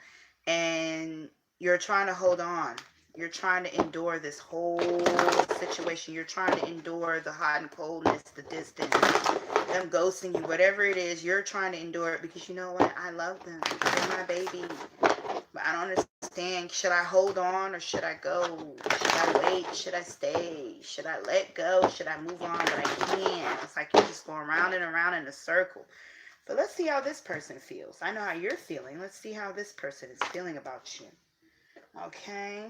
And you're trying to hold on. You're trying to endure this whole situation. You're trying to endure the hot and coldness, the distance, them ghosting you, whatever it is. You're trying to endure it because you know what? I love them. They're my baby. But I don't understand. Should I hold on or should I go? Should I wait? Should I stay? Should I let go? Should I move on? But I can't. It's like you're just going round and around in a circle. But let's see how this person feels. I know how you're feeling. Let's see how this person is feeling about you. Okay.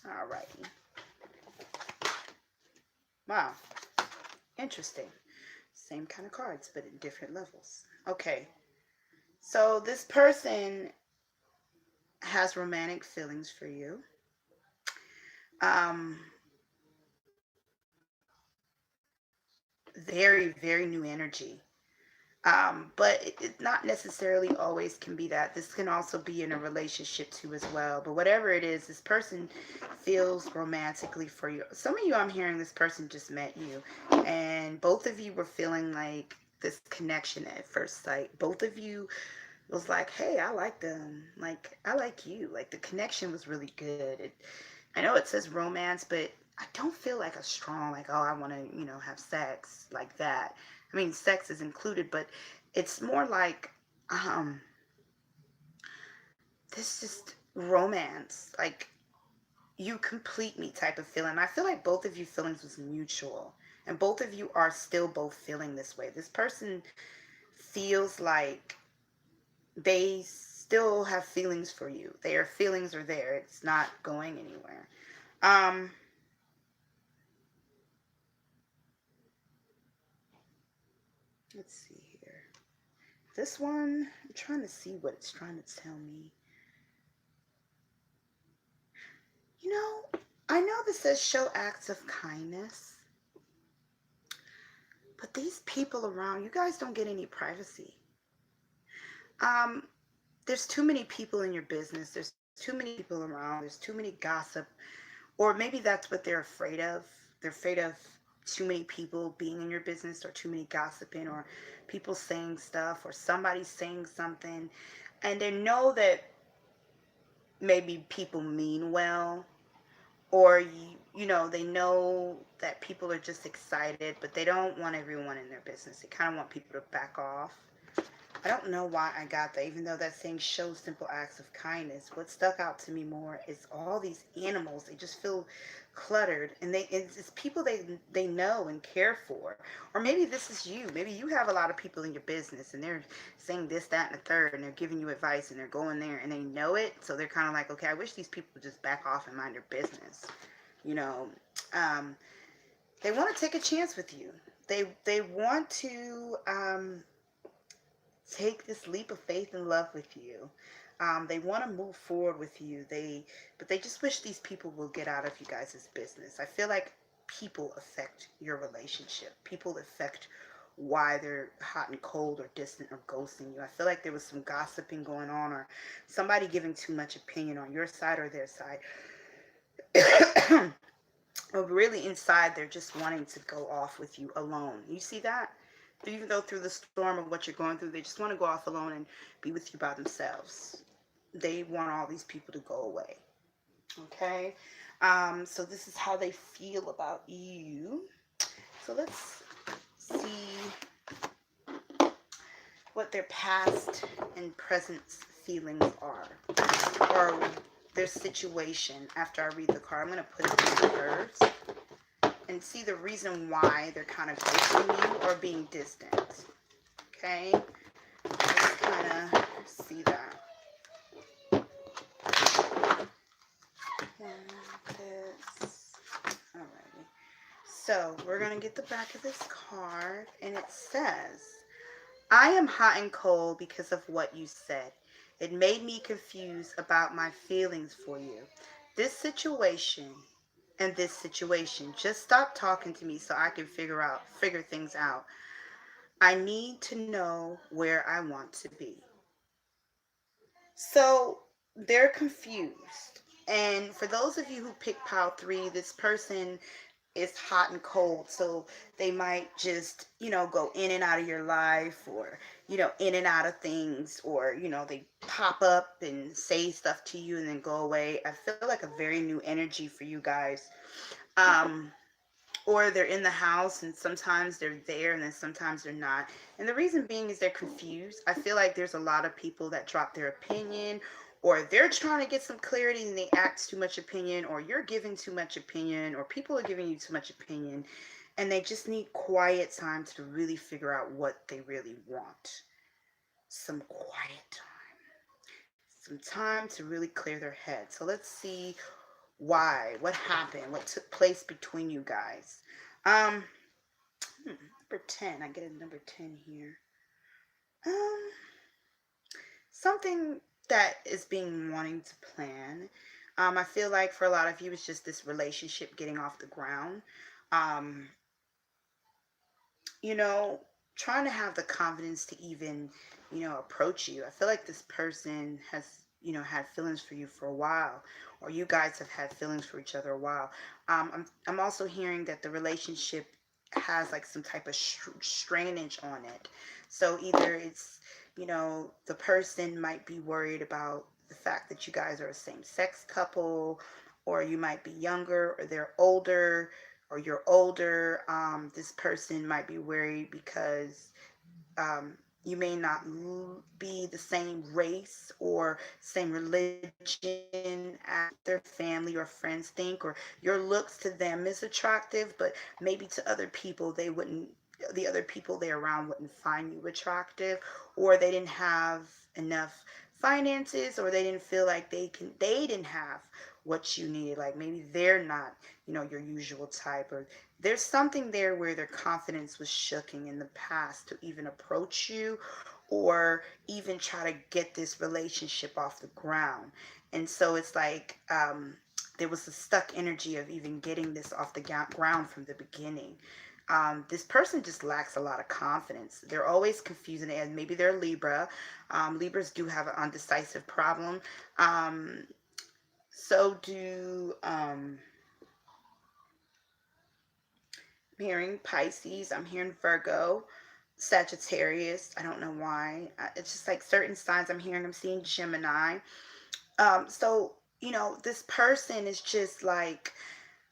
Alrighty. Wow. Interesting. Same kind of cards, but in different levels. Okay. So this person has romantic feelings for you. Very, very new energy. But it not necessarily always can be that. This can also be in a relationship too as well. But whatever it is, this person feels romantically for you. Some of you, I'm hearing this person just met you. And both of you were feeling like this connection at first sight. Both of you was like, hey, I like them. Like, I like you. Like, the connection was really good. I know it says romance, but I don't feel like a strong, like, oh, I want to, have sex like that. I mean, sex is included, but it's more like, this just romance, like, you complete me type of feeling. I feel like both of you feelings was mutual, and both of you are still both feeling this way. This person feels like they still have feelings for you. Their feelings are there. It's not going anywhere. Let's see here. This one, I'm trying to see what it's trying to tell me. You know, I know this says show acts of kindness, but these people around, you guys don't get any privacy. Um, there's too many people in your business. There's too many people around. There's too many gossip. Or maybe that's what they're afraid of. They're afraid of too many people being in your business or too many gossiping or people saying stuff or somebody saying something. And they know that maybe people mean well, or they know that people are just excited, but they don't want everyone in their business. They kind of want people to back off. I don't know why I got that, even though that saying shows simple acts of kindness. What stuck out to me more is all these animals. They just feel cluttered, and it's people they know and care for. Or maybe this is you. Maybe you have a lot of people in your business, and they're saying this, that, and the third, and they're giving you advice, and they're going there, and they know it. So they're kind of like, okay, I wish these people would just back off and mind their business. You know, um, they want to take a chance with you. They want to. Take this leap of faith and love with you. They want to move forward with you. But they just wish these people will get out of you guys' business. I feel like people affect your relationship. People affect why they're hot and cold or distant or ghosting you. I feel like there was some gossiping going on, or somebody giving too much opinion on your side or their side. But really inside, they're just wanting to go off with you alone. You see that? Even go through the storm of what you're going through, they just want to go off alone and be with you by themselves. They want all these people to go away. Okay? So this is how they feel about you. So let's see what their past and present feelings are, or their situation. After I read the card, I'm going to put it in reverse and see the reason why they're kind of ghosting you or being distant. Okay? Let's kind of see that. This. Alrighty. So, we're going to get the back of this card, and it says, I am hot and cold because of what you said. It made me confused about my feelings for you. This situation and this situation. Just stop talking to me so I can figure things out. I need to know where I want to be. So they're confused. And for those of you who pick pile 3, this person is hot and cold. So they might just, go in and out of your life, or, in and out of things, or, they pop up and say stuff to you and then go away. I feel like a very new energy for you guys. Or they're in the house and sometimes they're there and then sometimes they're not. And the reason being is they're confused. I feel like there's a lot of people that drop their opinion, or they're trying to get some clarity and they ask too much opinion, or you're giving too much opinion, or people are giving you too much opinion, and they just need quiet time to really figure out what they really want. Some quiet time. Some time to really clear their head. So let's see why, what happened, what took place between you guys. Um, Number 10. I get a number 10 here. Um, Something that is being wanting to plan. I feel like for a lot of you, it's just this relationship getting off the ground. Um, you know, Trying to have the confidence to even, approach you. I feel like this person has, had feelings for you for a while, or you guys have had feelings for each other a while. I'm also hearing that the relationship has like some type of strainage on it. So either it's, the person might be worried about the fact that you guys are a same sex couple, or you might be younger, or they're older, or you're older. This person might be worried because um, you may not be the same race or same religion as their family or friends think, or your looks to them is attractive, but maybe to other people the other people they're around wouldn't find you attractive, or they didn't have enough finances, or they didn't feel like they didn't have what you need. Like maybe they're not, your usual type, or there's something there where their confidence was shooken in the past to even approach you or even try to get this relationship off the ground. And so it's like there was a stuck energy of even getting this off the ground from the beginning. This person just lacks a lot of confidence. They're always confusing, and maybe they're Libra. Libras do have an undecisive problem. Um, so do I'm hearing Pisces. I'm hearing Virgo, Sagittarius. I don't know why. It's just like certain signs I'm hearing. I'm seeing Gemini. So this person is just like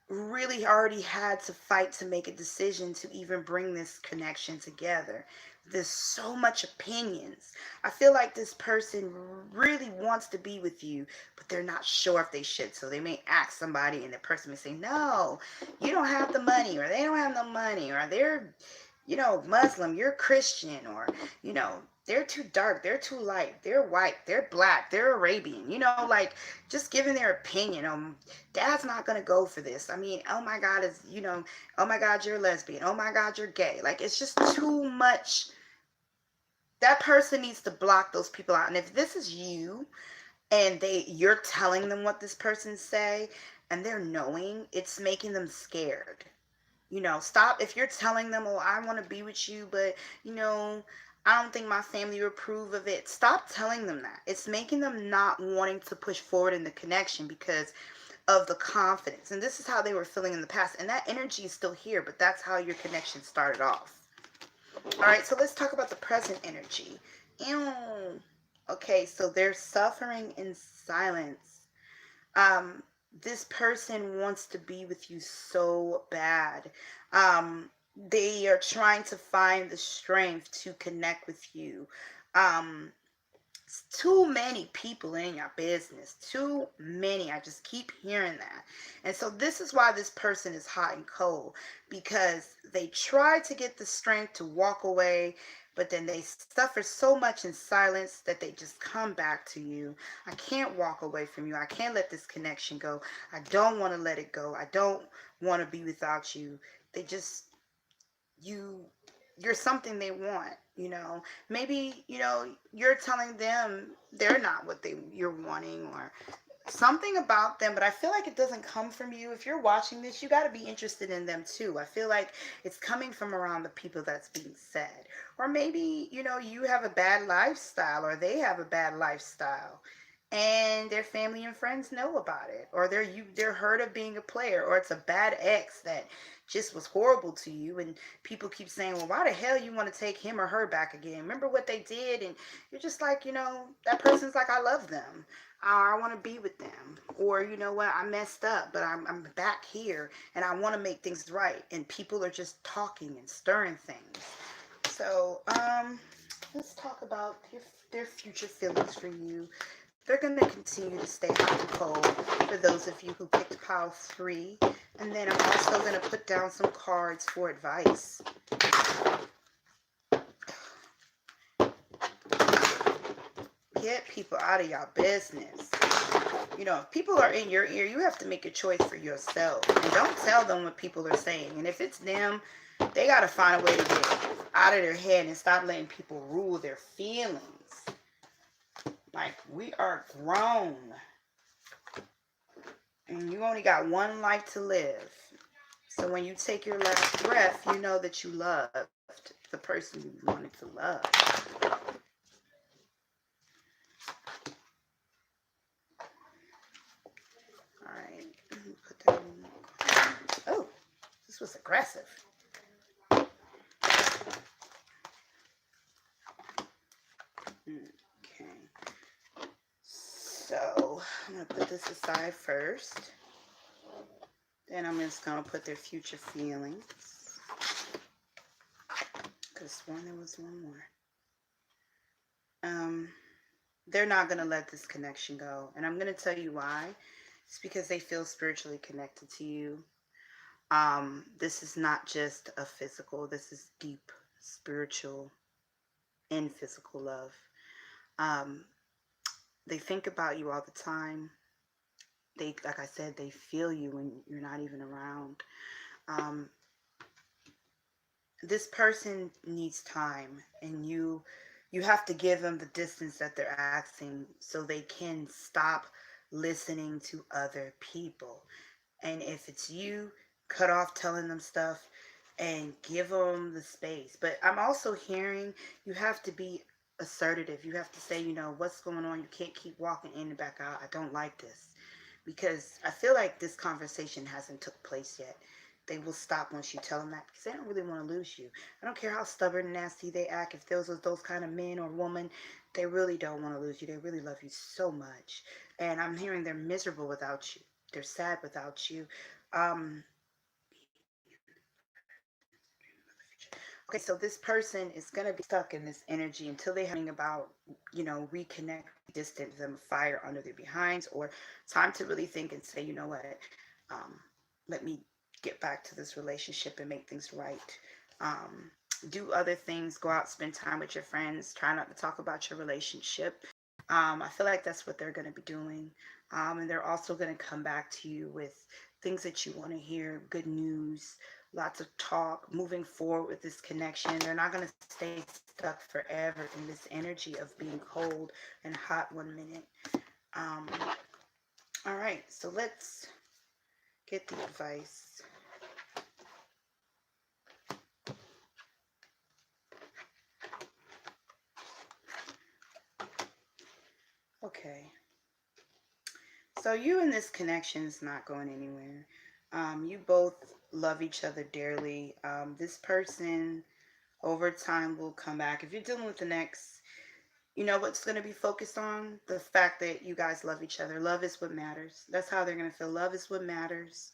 really already had to fight to make a decision to even bring this connection together. There's so much opinions. I feel like this person really wants to be with you, but they're not sure if they should. So they may ask somebody and the person may say, no, you don't have the money, or they don't have the money, or they're, Muslim, you're Christian, or, they're too dark, they're too light, they're white, they're black, they're Arabian, like just giving their opinion. Dad's not gonna go for this. I mean, oh my God, oh my God, you're lesbian. Oh my God, you're gay. Like, it's just too much. That person needs to block those people out. And if this is you and you're telling them what this person say and they're knowing, it's making them scared. Stop. If you're telling them, oh, I want to be with you, but I don't think my family will approve of it. Stop telling them that. It's making them not wanting to push forward in the connection because of the confidence. And this is how they were feeling in the past. And that energy is still here, but that's how your connection started off. All right, so let's talk about the present energy. Ew. Okay, so they're suffering in silence. This person wants to be with you so bad. They are trying to find the strength to connect with you. Too many people in your business. Too many. I just keep hearing that. And so this is why this person is hot and cold, because they try to get the strength to walk away, but then they suffer so much in silence that they just come back to you. I can't walk away from you. I can't let this connection go. I don't want to let it go. I don't want to be without you. They just, you're something they want. Maybe you're telling them they're not what you're wanting, or something about them, but I feel like it doesn't come from you. If you're watching this, you got to be interested in them too. I feel like it's coming from around the people that's being said. Or maybe you have a bad lifestyle, or they have a bad lifestyle, and their family and friends know about it, or they're hurt of being a player, or it's a bad ex that just was horrible to you, and people keep saying, well, why the hell you want to take him or her back again? Remember what they did? And you're just like, that person's like, I love them. I want to be with them. Or, you know what, I messed up, but I'm back here and I want to make things right. And people are just talking and stirring things. So, let's talk about their future feelings for you. They're going to continue to stay hot and cold for those of you who picked pile 3. And then I'm also going to put down some cards for advice. Get people out of your business. If people are in your ear, you have to make a choice for yourself. And don't tell them what people are saying. And if it's them, they got to find a way to get out of their head and stop letting people rule their feelings. Like, we are grown. And you only got one life to live. So when you take your last breath, you know that you loved the person you wanted to love. All right. Put that in. Oh, this was aggressive. Okay. So I'm going to put this aside first. Then I'm just going to put their future feelings. Because there was one more. They're not going to let this connection go. And I'm going to tell you why. It's because they feel spiritually connected to you. This is not just a physical. This is deep spiritual and physical love. They think about you all the time. they, like I said, they feel you when you're not even around. Um, this person needs time, and you have to give them the distance that they're asking so they can stop listening to other people. And if it's you, cut off telling them stuff and give them the space. But I'm also hearing you have to be assertive. You have to say, you know, what's going on. You can't keep walking in and back out. I don't like this, because I feel like this conversation hasn't took place yet. They will stop once you tell them that, because they don't really want to lose you. I don't care how stubborn and nasty they act. If those kind of men or women, they really don't want to lose you. They really love you so much. And I'm hearing they're miserable without you. They're sad without you. Um, okay, so this person is going to be stuck in this energy until they have about, reconnect, distant them, fire under their behinds, or time to really think and say, you know what, um, let me get back to this relationship and make things right. Um, do other things, go out, spend time with your friends, try not to talk about your relationship. I feel like that's what they're going to be doing. And they're also going to come back to you with things that you want to hear, good news, lots of talk, moving forward with this connection. They're not going to stay stuck forever in this energy of being cold and hot one minute. Um, all right, so let's get the advice. Okay, so you and this connection is not going anywhere. You both love each other dearly. This person over time will come back. If you're dealing with an ex, you know what's going to be focused on? The fact that you guys love each other. Love is what matters. That's how they're going to feel. Love is what matters.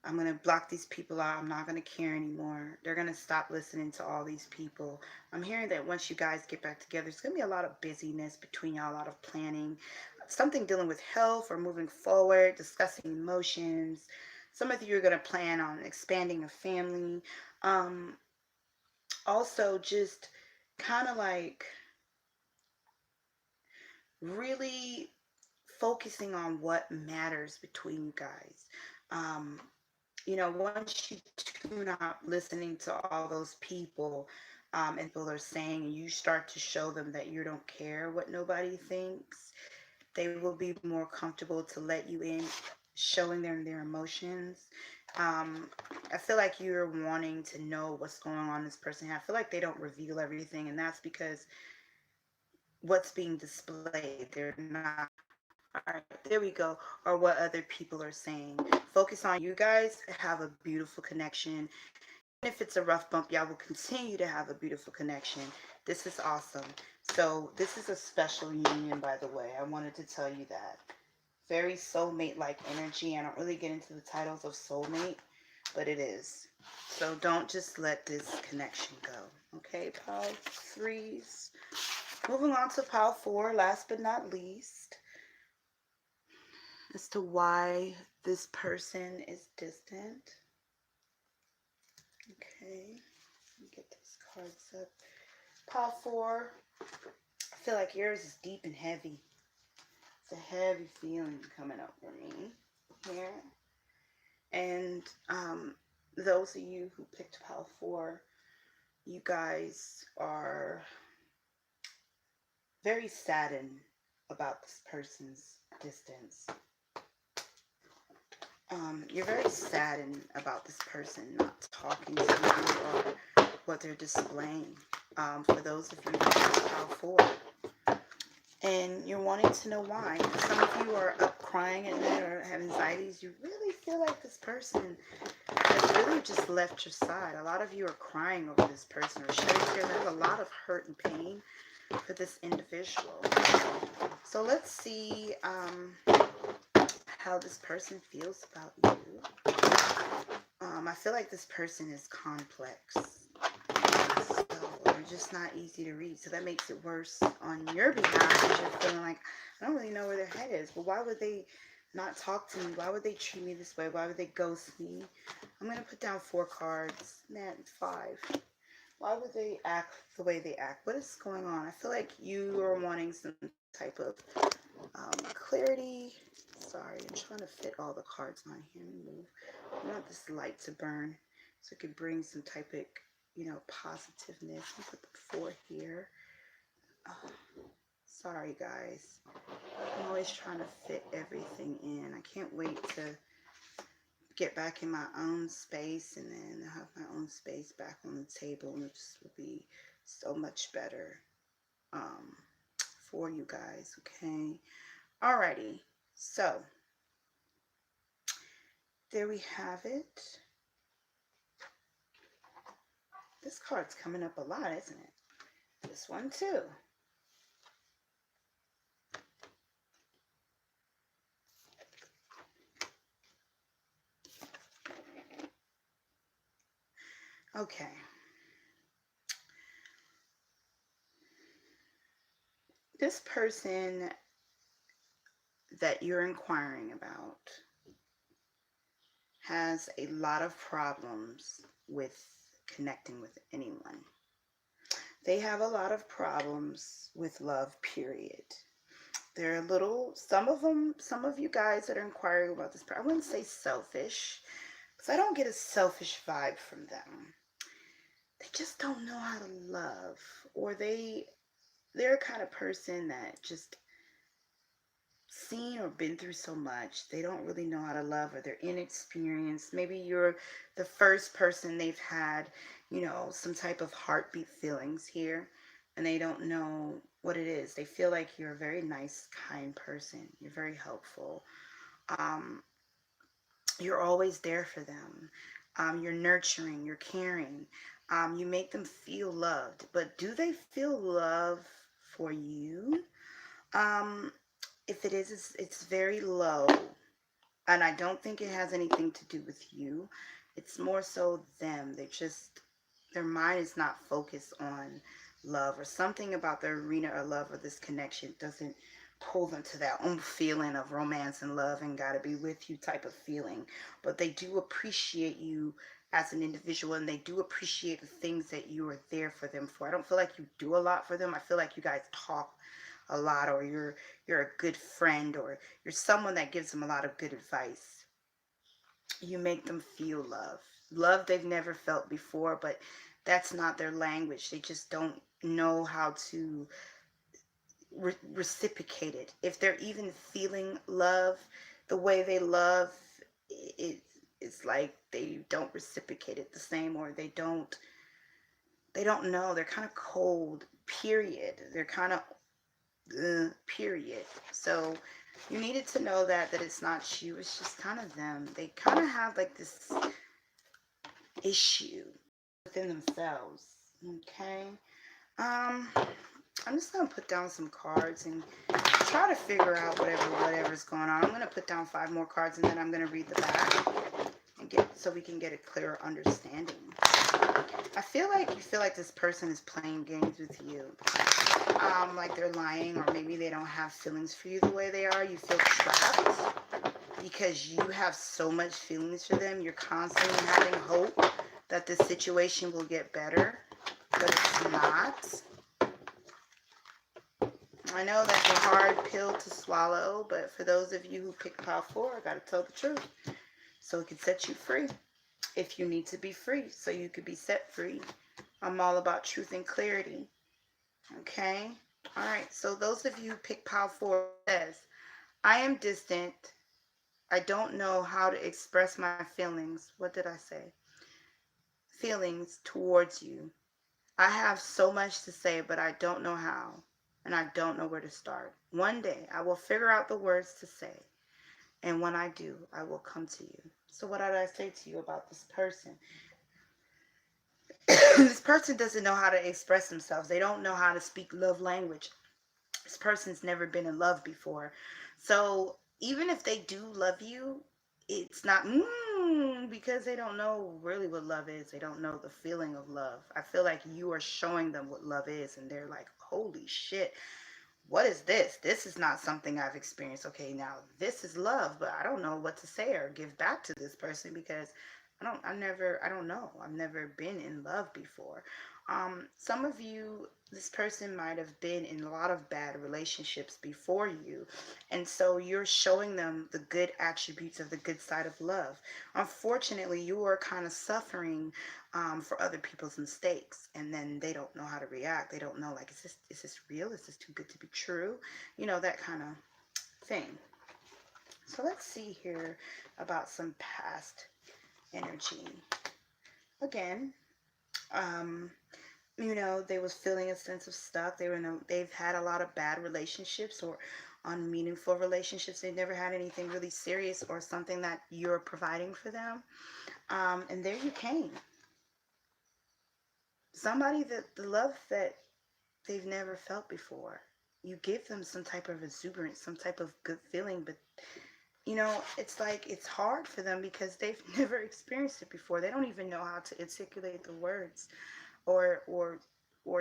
I'm going to block these people out. I'm not going to care anymore. They're going to stop listening to all these people. I'm hearing that once you guys get back together, there's going to be a lot of busyness between y'all, a lot of planning, something dealing with health or moving forward, discussing emotions. Some of you are going to plan on expanding a family. Um, Also, just kind of like really focusing on what matters between you guys. Um, once you tune out listening to all those people, and people are saying, and you start to show them that you don't care what nobody thinks, they will be more comfortable to let you in, showing them their emotions. I feel like you're wanting to know what's going on in this person. I feel like they don't reveal everything, and that's because what's being displayed. They're not. All right, there we go. Or what other people are saying. Focus on you guys have a beautiful connection. Even if it's a rough bump, y'all will continue to have a beautiful connection. This is awesome. So this is a special union, by the way. I wanted to tell you that. Very soulmate-like energy. I don't really get into the titles of soulmate, but it is. So don't just let this connection go. Okay, pile threes. Moving on to pile four, last but not least, as to why this person is distant. Okay, let me get these cards up. Pile four, I feel like yours is deep and heavy. It's a heavy feeling coming up for me here. And those of you who picked pile four, you guys are very saddened about this person's distance. You're very saddened about this person not talking to you or what they're displaying. For those of you who have pile four, and you're wanting to know why. Some of you are up crying at night or have anxieties. You really feel like this person has really just left your side. A lot of you are crying over this person or shedding tears. There's a lot of hurt and pain for this individual. So let's see how this person feels about you. I feel like this person is complex. So they're just not easy to read. So that makes it worse on your behalf, because you're feeling like, I don't really know where their head is. But why would they not talk to me? Why would they treat me this way? Why would they ghost me? I'm going to put down 4 cards. Man, 5. Why would they act the way they act? What is going on? I feel like you are wanting some type of clarity, Sorry, I'm trying to fit all the cards on here. Let me move. I want this light to burn so it could bring some type of, positiveness. I'll put the 4 here. Oh, sorry, guys. I'm always trying to fit everything in. I can't wait to get back in my own space and then have my own space back on the table, and it just will be so much better for you guys. Okay. Alrighty. So there we have it. This card's coming up a lot, isn't it? This one too. Okay. This person that you're inquiring about has a lot of problems with connecting with anyone. They have a lot of problems with love, period. They're a little, some of you guys that are inquiring about this, I wouldn't say selfish, because I don't get a selfish vibe from them. They just don't know how to love, or they're a kind of person that just seen or been through so much, they don't really know how to love, or they're inexperienced. Maybe you're the first person they've had, some type of heartbeat feelings here, and they don't know what it is. They feel like you're a very nice, kind person. You're very helpful. You're always there for them. You're nurturing, you're caring. You make them feel loved. But do they feel love for you? If it is, it's very low. And I don't think it has anything to do with you. It's more so them. Their mind is not focused on love, or something about the arena of love or this connection doesn't pull them to that own feeling of romance and love and gotta be with you type of feeling. But they do appreciate you as an individual, and they do appreciate the things that you are there for them for. I don't feel like you do a lot for them. I feel like you guys talk a lot, or you're a good friend, or you're someone that gives them a lot of good advice. You make them feel love they've never felt before, but that's not their language. They just don't know how to reciprocate it. If they're even feeling love the way they love it, it's like they don't reciprocate it the same, or they don't know. They're kind of cold, period. They're kind of period. So you needed to know that it's not you, it's just kind of them. They kind of have like this issue within themselves. Okay. I'm just gonna put down some cards and try to figure out whatever's going on. I'm gonna put down 5 more cards, and then I'm gonna read the back and so we can get a clearer understanding. I feel like you feel like this person is playing games with you. Like they're lying, or maybe they don't have feelings for you the way they are. You feel trapped because you have so much feelings for them. You're constantly having hope that the situation will get better, but it's not. I know that's a hard pill to swallow, but for those of you who pick pile 4, I gotta tell the truth so it can set you free. If you need to be free, so you could be set free. I'm all about truth and clarity. Okay? Alright, so those of you who pick pile 4 says, I am distant. I don't know how to express my feelings. What did I say? Feelings towards you. I have so much to say, but I don't know how, and I don't know where to start. One day, I will figure out the words to say, and when I do, I will come to you. So what did I say to you about this person? This person doesn't know how to express themselves. They don't know how to speak love language. This person's never been in love before. So even if they do love you, it's not because they don't know really what love is. They don't know the feeling of love. I feel like you are showing them what love is, and they're like, holy shit, what is this? This is not something I've experienced. Okay, now this is love, but I don't know what to say or give back to this person because I don't know. I've never been in love before. Some of you, this person might have been in a lot of bad relationships before you, and so you're showing them the good attributes of the good side of love. Unfortunately, you are kind of suffering for other people's mistakes, and then they don't know how to react. They don't know, like, is this real? Is this too good to be true? That kind of thing. So let's see here about some past energy. Again, um, they was feeling a sense of stuck. They've had a lot of bad relationships or unmeaningful relationships. They've never had anything really serious or something that you're providing for them. And there you came. Somebody that the love that they've never felt before. You give them some type of exuberance, some type of good feeling, but it's like it's hard for them because they've never experienced it before. They don't even know how to articulate the words or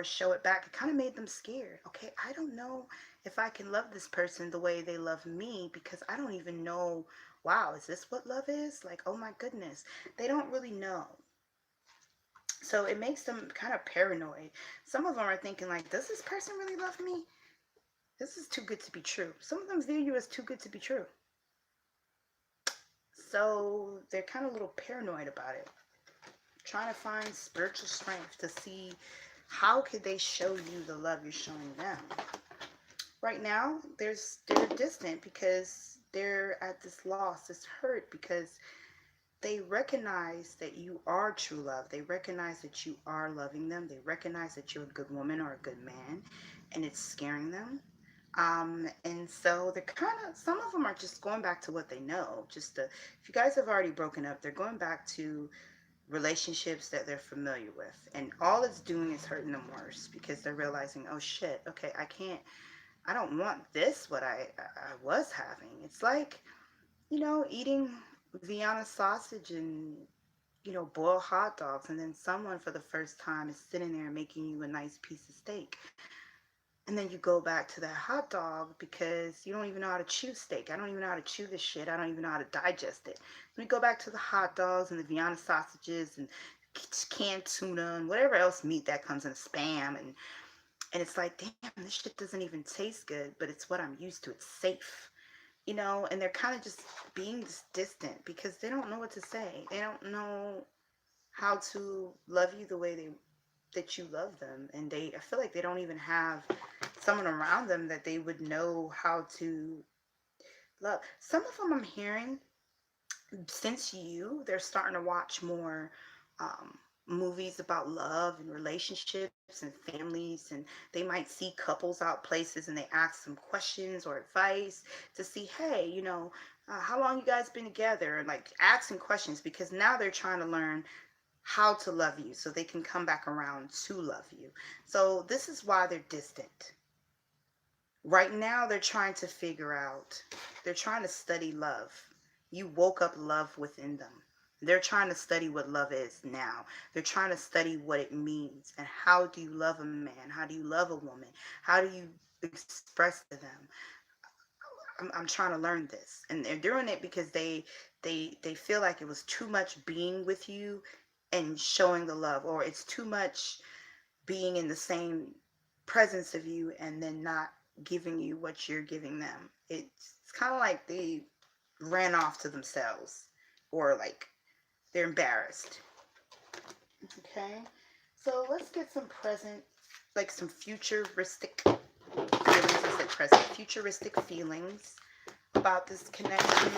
show it back. It kind of made them scared. Okay, I don't know if I can love this person the way they love me because I don't even know. Wow, is this what love is? Like, oh my goodness. They don't really know. So it makes them kind of paranoid. Some of them are thinking like, does this person really love me? This is too good to be true. Some of them view you as too good to be true. So they're kind of a little paranoid about it. Trying to find spiritual strength to see how could they show you the love you're showing them. Right now, they're distant because they're at this loss, this hurt, because they recognize that you are true love. They recognize that you are loving them. They recognize that you're a good woman or a good man, and it's scaring them. And so they're some of them are just going back to what they know. If you guys have already broken up, they're going back to relationships that they're familiar with. And all it's doing is hurting them worse because they're realizing, oh shit, okay, I don't want this, what I was having. It's like, eating Vienna sausage and, boiled hot dogs, and then someone for the first time is sitting there making you a nice piece of steak. And then you go back to that hot dog because you don't even know how to chew steak. I don't even know how to chew this shit. I don't even know how to digest it. Then we go back to the hot dogs and the Vienna sausages and canned tuna and whatever else meat that comes in Spam. And it's like, damn, this shit doesn't even taste good, but it's what I'm used to. It's safe. And they're kind of just being distant because they don't know what to say. They don't know how to love you the way that you love them. And I feel like they don't even have someone around them that they would know how to love. Some of them I'm hearing, since they're starting to watch more movies about love and relationships and families, and they might see couples out places and they ask them questions or advice to see, hey, how long you guys been together, and like asking questions because now they're trying to learn how to love you so they can come back around to love you. So this is why they're distant. Right now, they're trying to they're trying to study love. You woke up love within them. They're trying to study what love is now. They're trying to study what it means and how do you love a man? How do you love a woman? How do you express to them? I'm trying to learn this. And they're doing it because they feel like it was too much being with you and showing the love, or it's too much being in the same presence of you and then not giving you what you're giving them. It's kind of like they ran off to themselves, or like they're embarrassed. Okay, so let's get some present, like some futuristic feelings. I said present, futuristic feelings about this connection.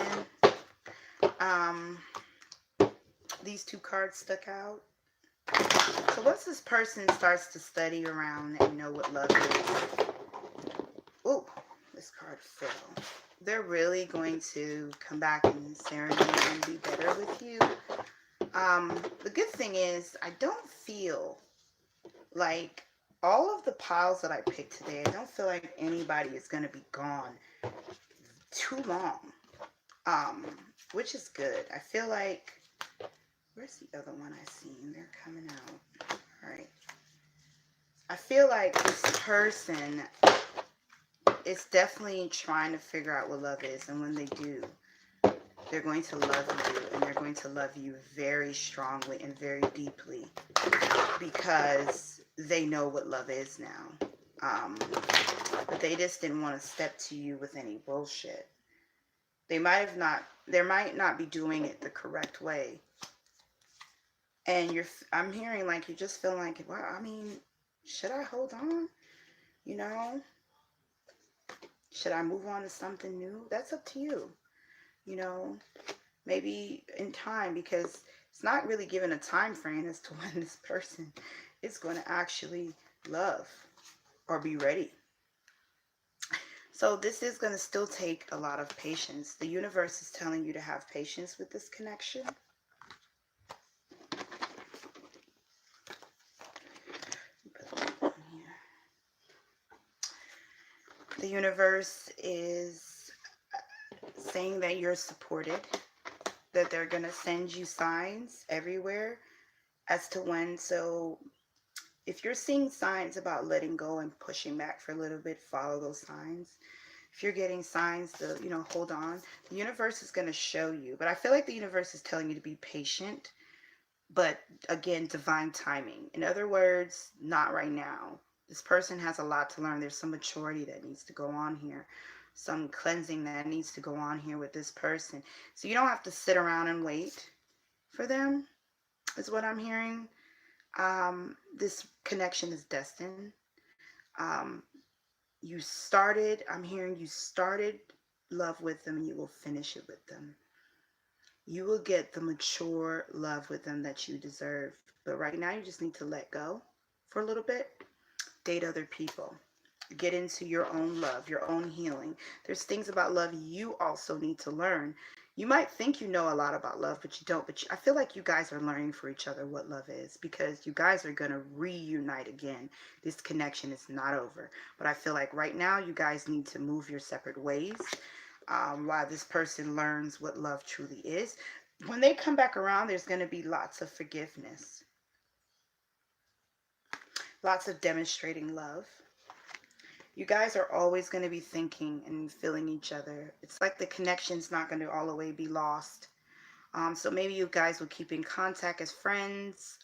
These two cards stuck out. So once this person starts to study around and know what love is, oh, this card fell. They're really going to come back and serenade and be better with you. The good thing is, I don't feel like all of the piles that I picked today, I don't feel like anybody is going to be gone too long, which is good. I feel like, where's the other one I seen? They're coming out. All right. I feel like this person is definitely trying to figure out what love is, and when they do, they're going to love you, and they're going to love you very strongly and very deeply, because they know what love is now. But they just didn't want to step to you with any bullshit. They might not be doing it the correct way. And I'm hearing like you just feel like, well, I mean, should I hold on? You know, should I move on to something new? That's up to you. You know, maybe in time, because it's not really given a time frame as to when this person is going to actually love or be ready. So this is going to still take a lot of patience. The universe is telling you to have patience with this connection. The universe is saying that you're supported, that they're going to send you signs everywhere as to when. So if you're seeing signs about letting go and pushing back for a little bit, follow those signs. If you're getting signs to, hold on, the universe is going to show you. But I feel like the universe is telling you to be patient. But again, divine timing. In other words, not right now. This person has a lot to learn. There's some maturity that needs to go on here. Some cleansing that needs to go on here with this person. So you don't have to sit around and wait for them, is what I'm hearing. This connection is destined. Um, I'm hearing you started love with them and you will finish it with them. You will get the mature love with them that you deserve. But right now, you just need to let go for a little bit. Date other people. Get into your own love, your own healing. There's things about love you also need to learn. You might think you know a lot about love, but you don't. But I feel like you guys are learning for each other what love is, because you guys are going to reunite again. This connection is not over. But I feel like right now you guys need to move your separate ways while this person learns what love truly is. When they come back around, there's going to be lots of forgiveness, lots of demonstrating love. You guys are always going to be thinking and feeling each other. It's like the connection's not going to all the way be lost. So maybe you guys will keep in contact as friends,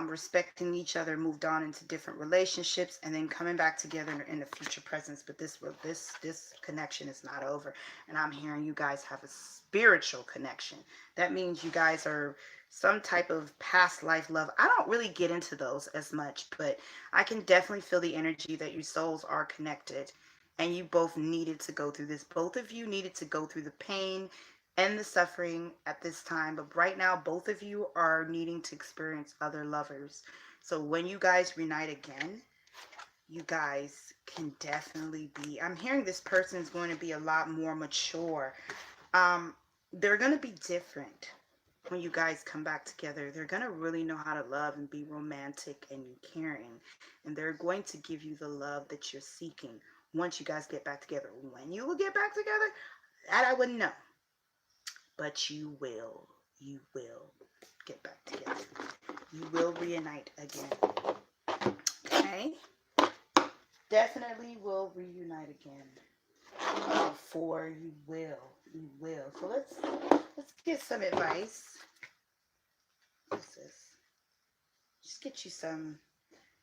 respecting each other, moved on into different relationships, and then coming back together in the future presence. But this connection is not over. And I'm hearing you guys have a spiritual connection. That means you guys are some type of past life love. I don't really get into those as much, but I can definitely feel the energy that your souls are connected. And you both needed to go through this. Both of you needed to go through the pain and the suffering at this time. But right now, both of you are needing to experience other lovers. So when you guys reunite again, you guys can definitely be, I'm hearing this person is going to be a lot more mature. They're going to be different when you guys come back together. They're going to really know how to love and be romantic and caring. And they're going to give you the love that you're seeking once you guys get back together. When you will get back together, that I wouldn't know. But you will get back together. You will reunite again. Okay? Definitely will reunite again. For you will. So let's get some advice. What's this? Just get you some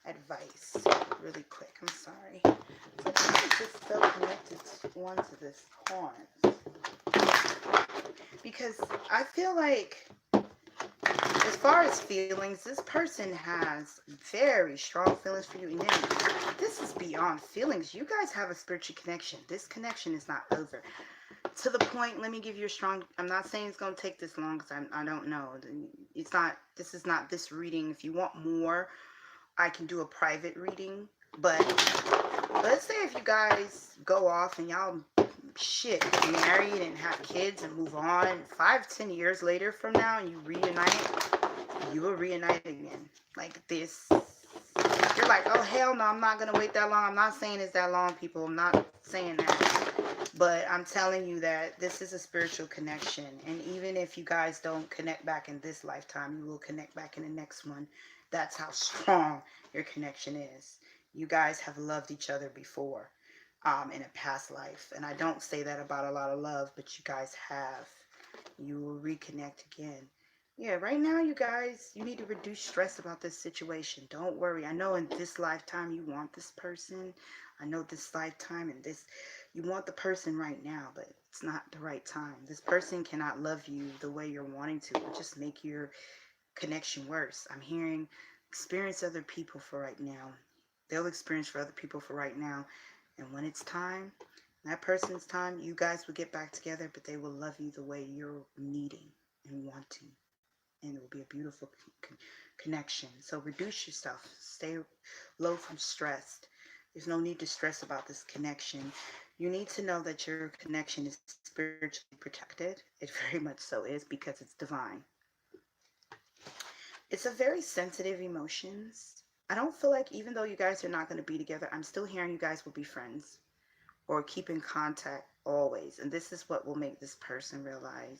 advice really quick. I'm sorry. I just felt connected onto this horn. Because I feel like, as far as feelings, this person has very strong feelings for you. And then this is beyond feelings. You guys have a spiritual connection. This connection is not over. To the point, let me give you a strong, I'm not saying it's going to take this long, because I don't know. This is not this reading. If you want more, I can do a private reading. But let's say if you guys go off and y'all get married and have kids and move on 5-10 years later from now, and you reunite, you will reunite again. Like this, you're like, oh hell no, I'm not gonna wait that long. I'm not saying it's that long, people. I'm not saying that, but I'm telling you that this is a spiritual connection. And even if you guys don't connect back in this lifetime, you will connect back in the next one. That's how strong your connection is. You guys have loved each other before. In a past life. And I don't say that about a lot of love, but you guys have. You will reconnect again. Yeah, right now, you guys, you need to reduce stress about this situation. Don't worry. I know in this lifetime you want this person. I know this lifetime and this, you want the person right now, but it's not the right time. This person cannot love you the way you're wanting to. It will just make your connection worse. I'm hearing experience other people for right now. They'll experience for other people for right now. And when it's time, that person's time, you guys will get back together, but they will love you the way you're needing and wanting, and it will be a beautiful connection. So reduce yourself, stay low from stress. There's no need to stress about this connection. You need to know that your connection is spiritually protected. It very much so is, because it's divine. It's a very sensitive emotions. I don't feel like, even though you guys are not going to be together, I'm still hearing you guys will be friends or keep in contact always. And this is what will make this person realize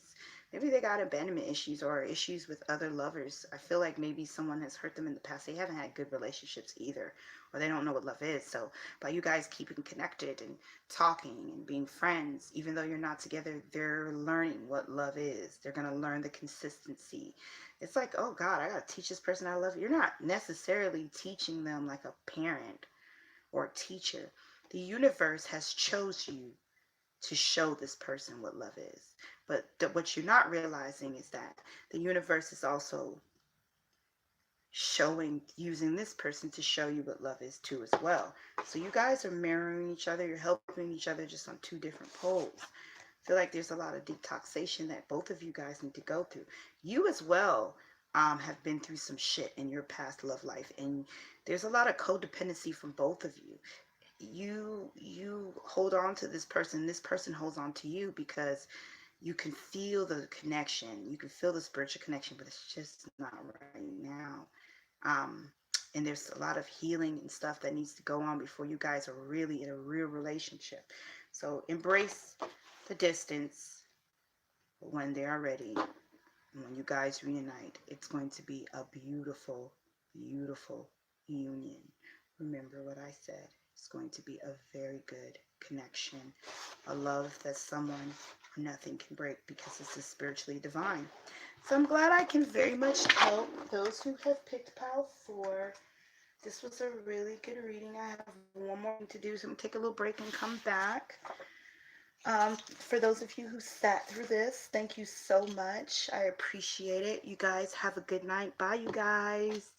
maybe they got abandonment issues or issues with other lovers. I feel like maybe someone has hurt them in the past. They haven't had good relationships either, or they don't know what love is. So by you guys keeping connected and talking and being friends, even though you're not together, they're learning what love is. They're going to learn the consistency. It's like, oh God, I got to teach this person I love. You're not necessarily teaching them like a parent or a teacher. The universe has chose you to show this person what love is. But what you're not realizing is that the universe is also using this person to show you what love is too as well. So you guys are mirroring each other. You're helping each other, just on two different poles. I feel like there's a lot of detoxation that both of you guys need to go through. You as well have been through some shit in your past love life, and there's a lot of codependency from both of you. You hold on to this person holds on to you, because you can feel the connection, you can feel the spiritual connection, but it's just not right now. um and there's a lot of healing and stuff that needs to go on before you guys are really in a real relationship. So embrace the distance. When they are ready, and when you guys reunite, it's going to be a beautiful, beautiful union. Remember what I said. It's going to be a very good connection, a love that someone or nothing can break, because this is spiritually divine. So I'm glad I can very much help those who have picked pile 4. This was a really good reading. I have one more reading to do, so I'm going to take a little break and come back. For those of you who sat through this, thank you so much. I appreciate it. You guys have a good night. Bye, you guys.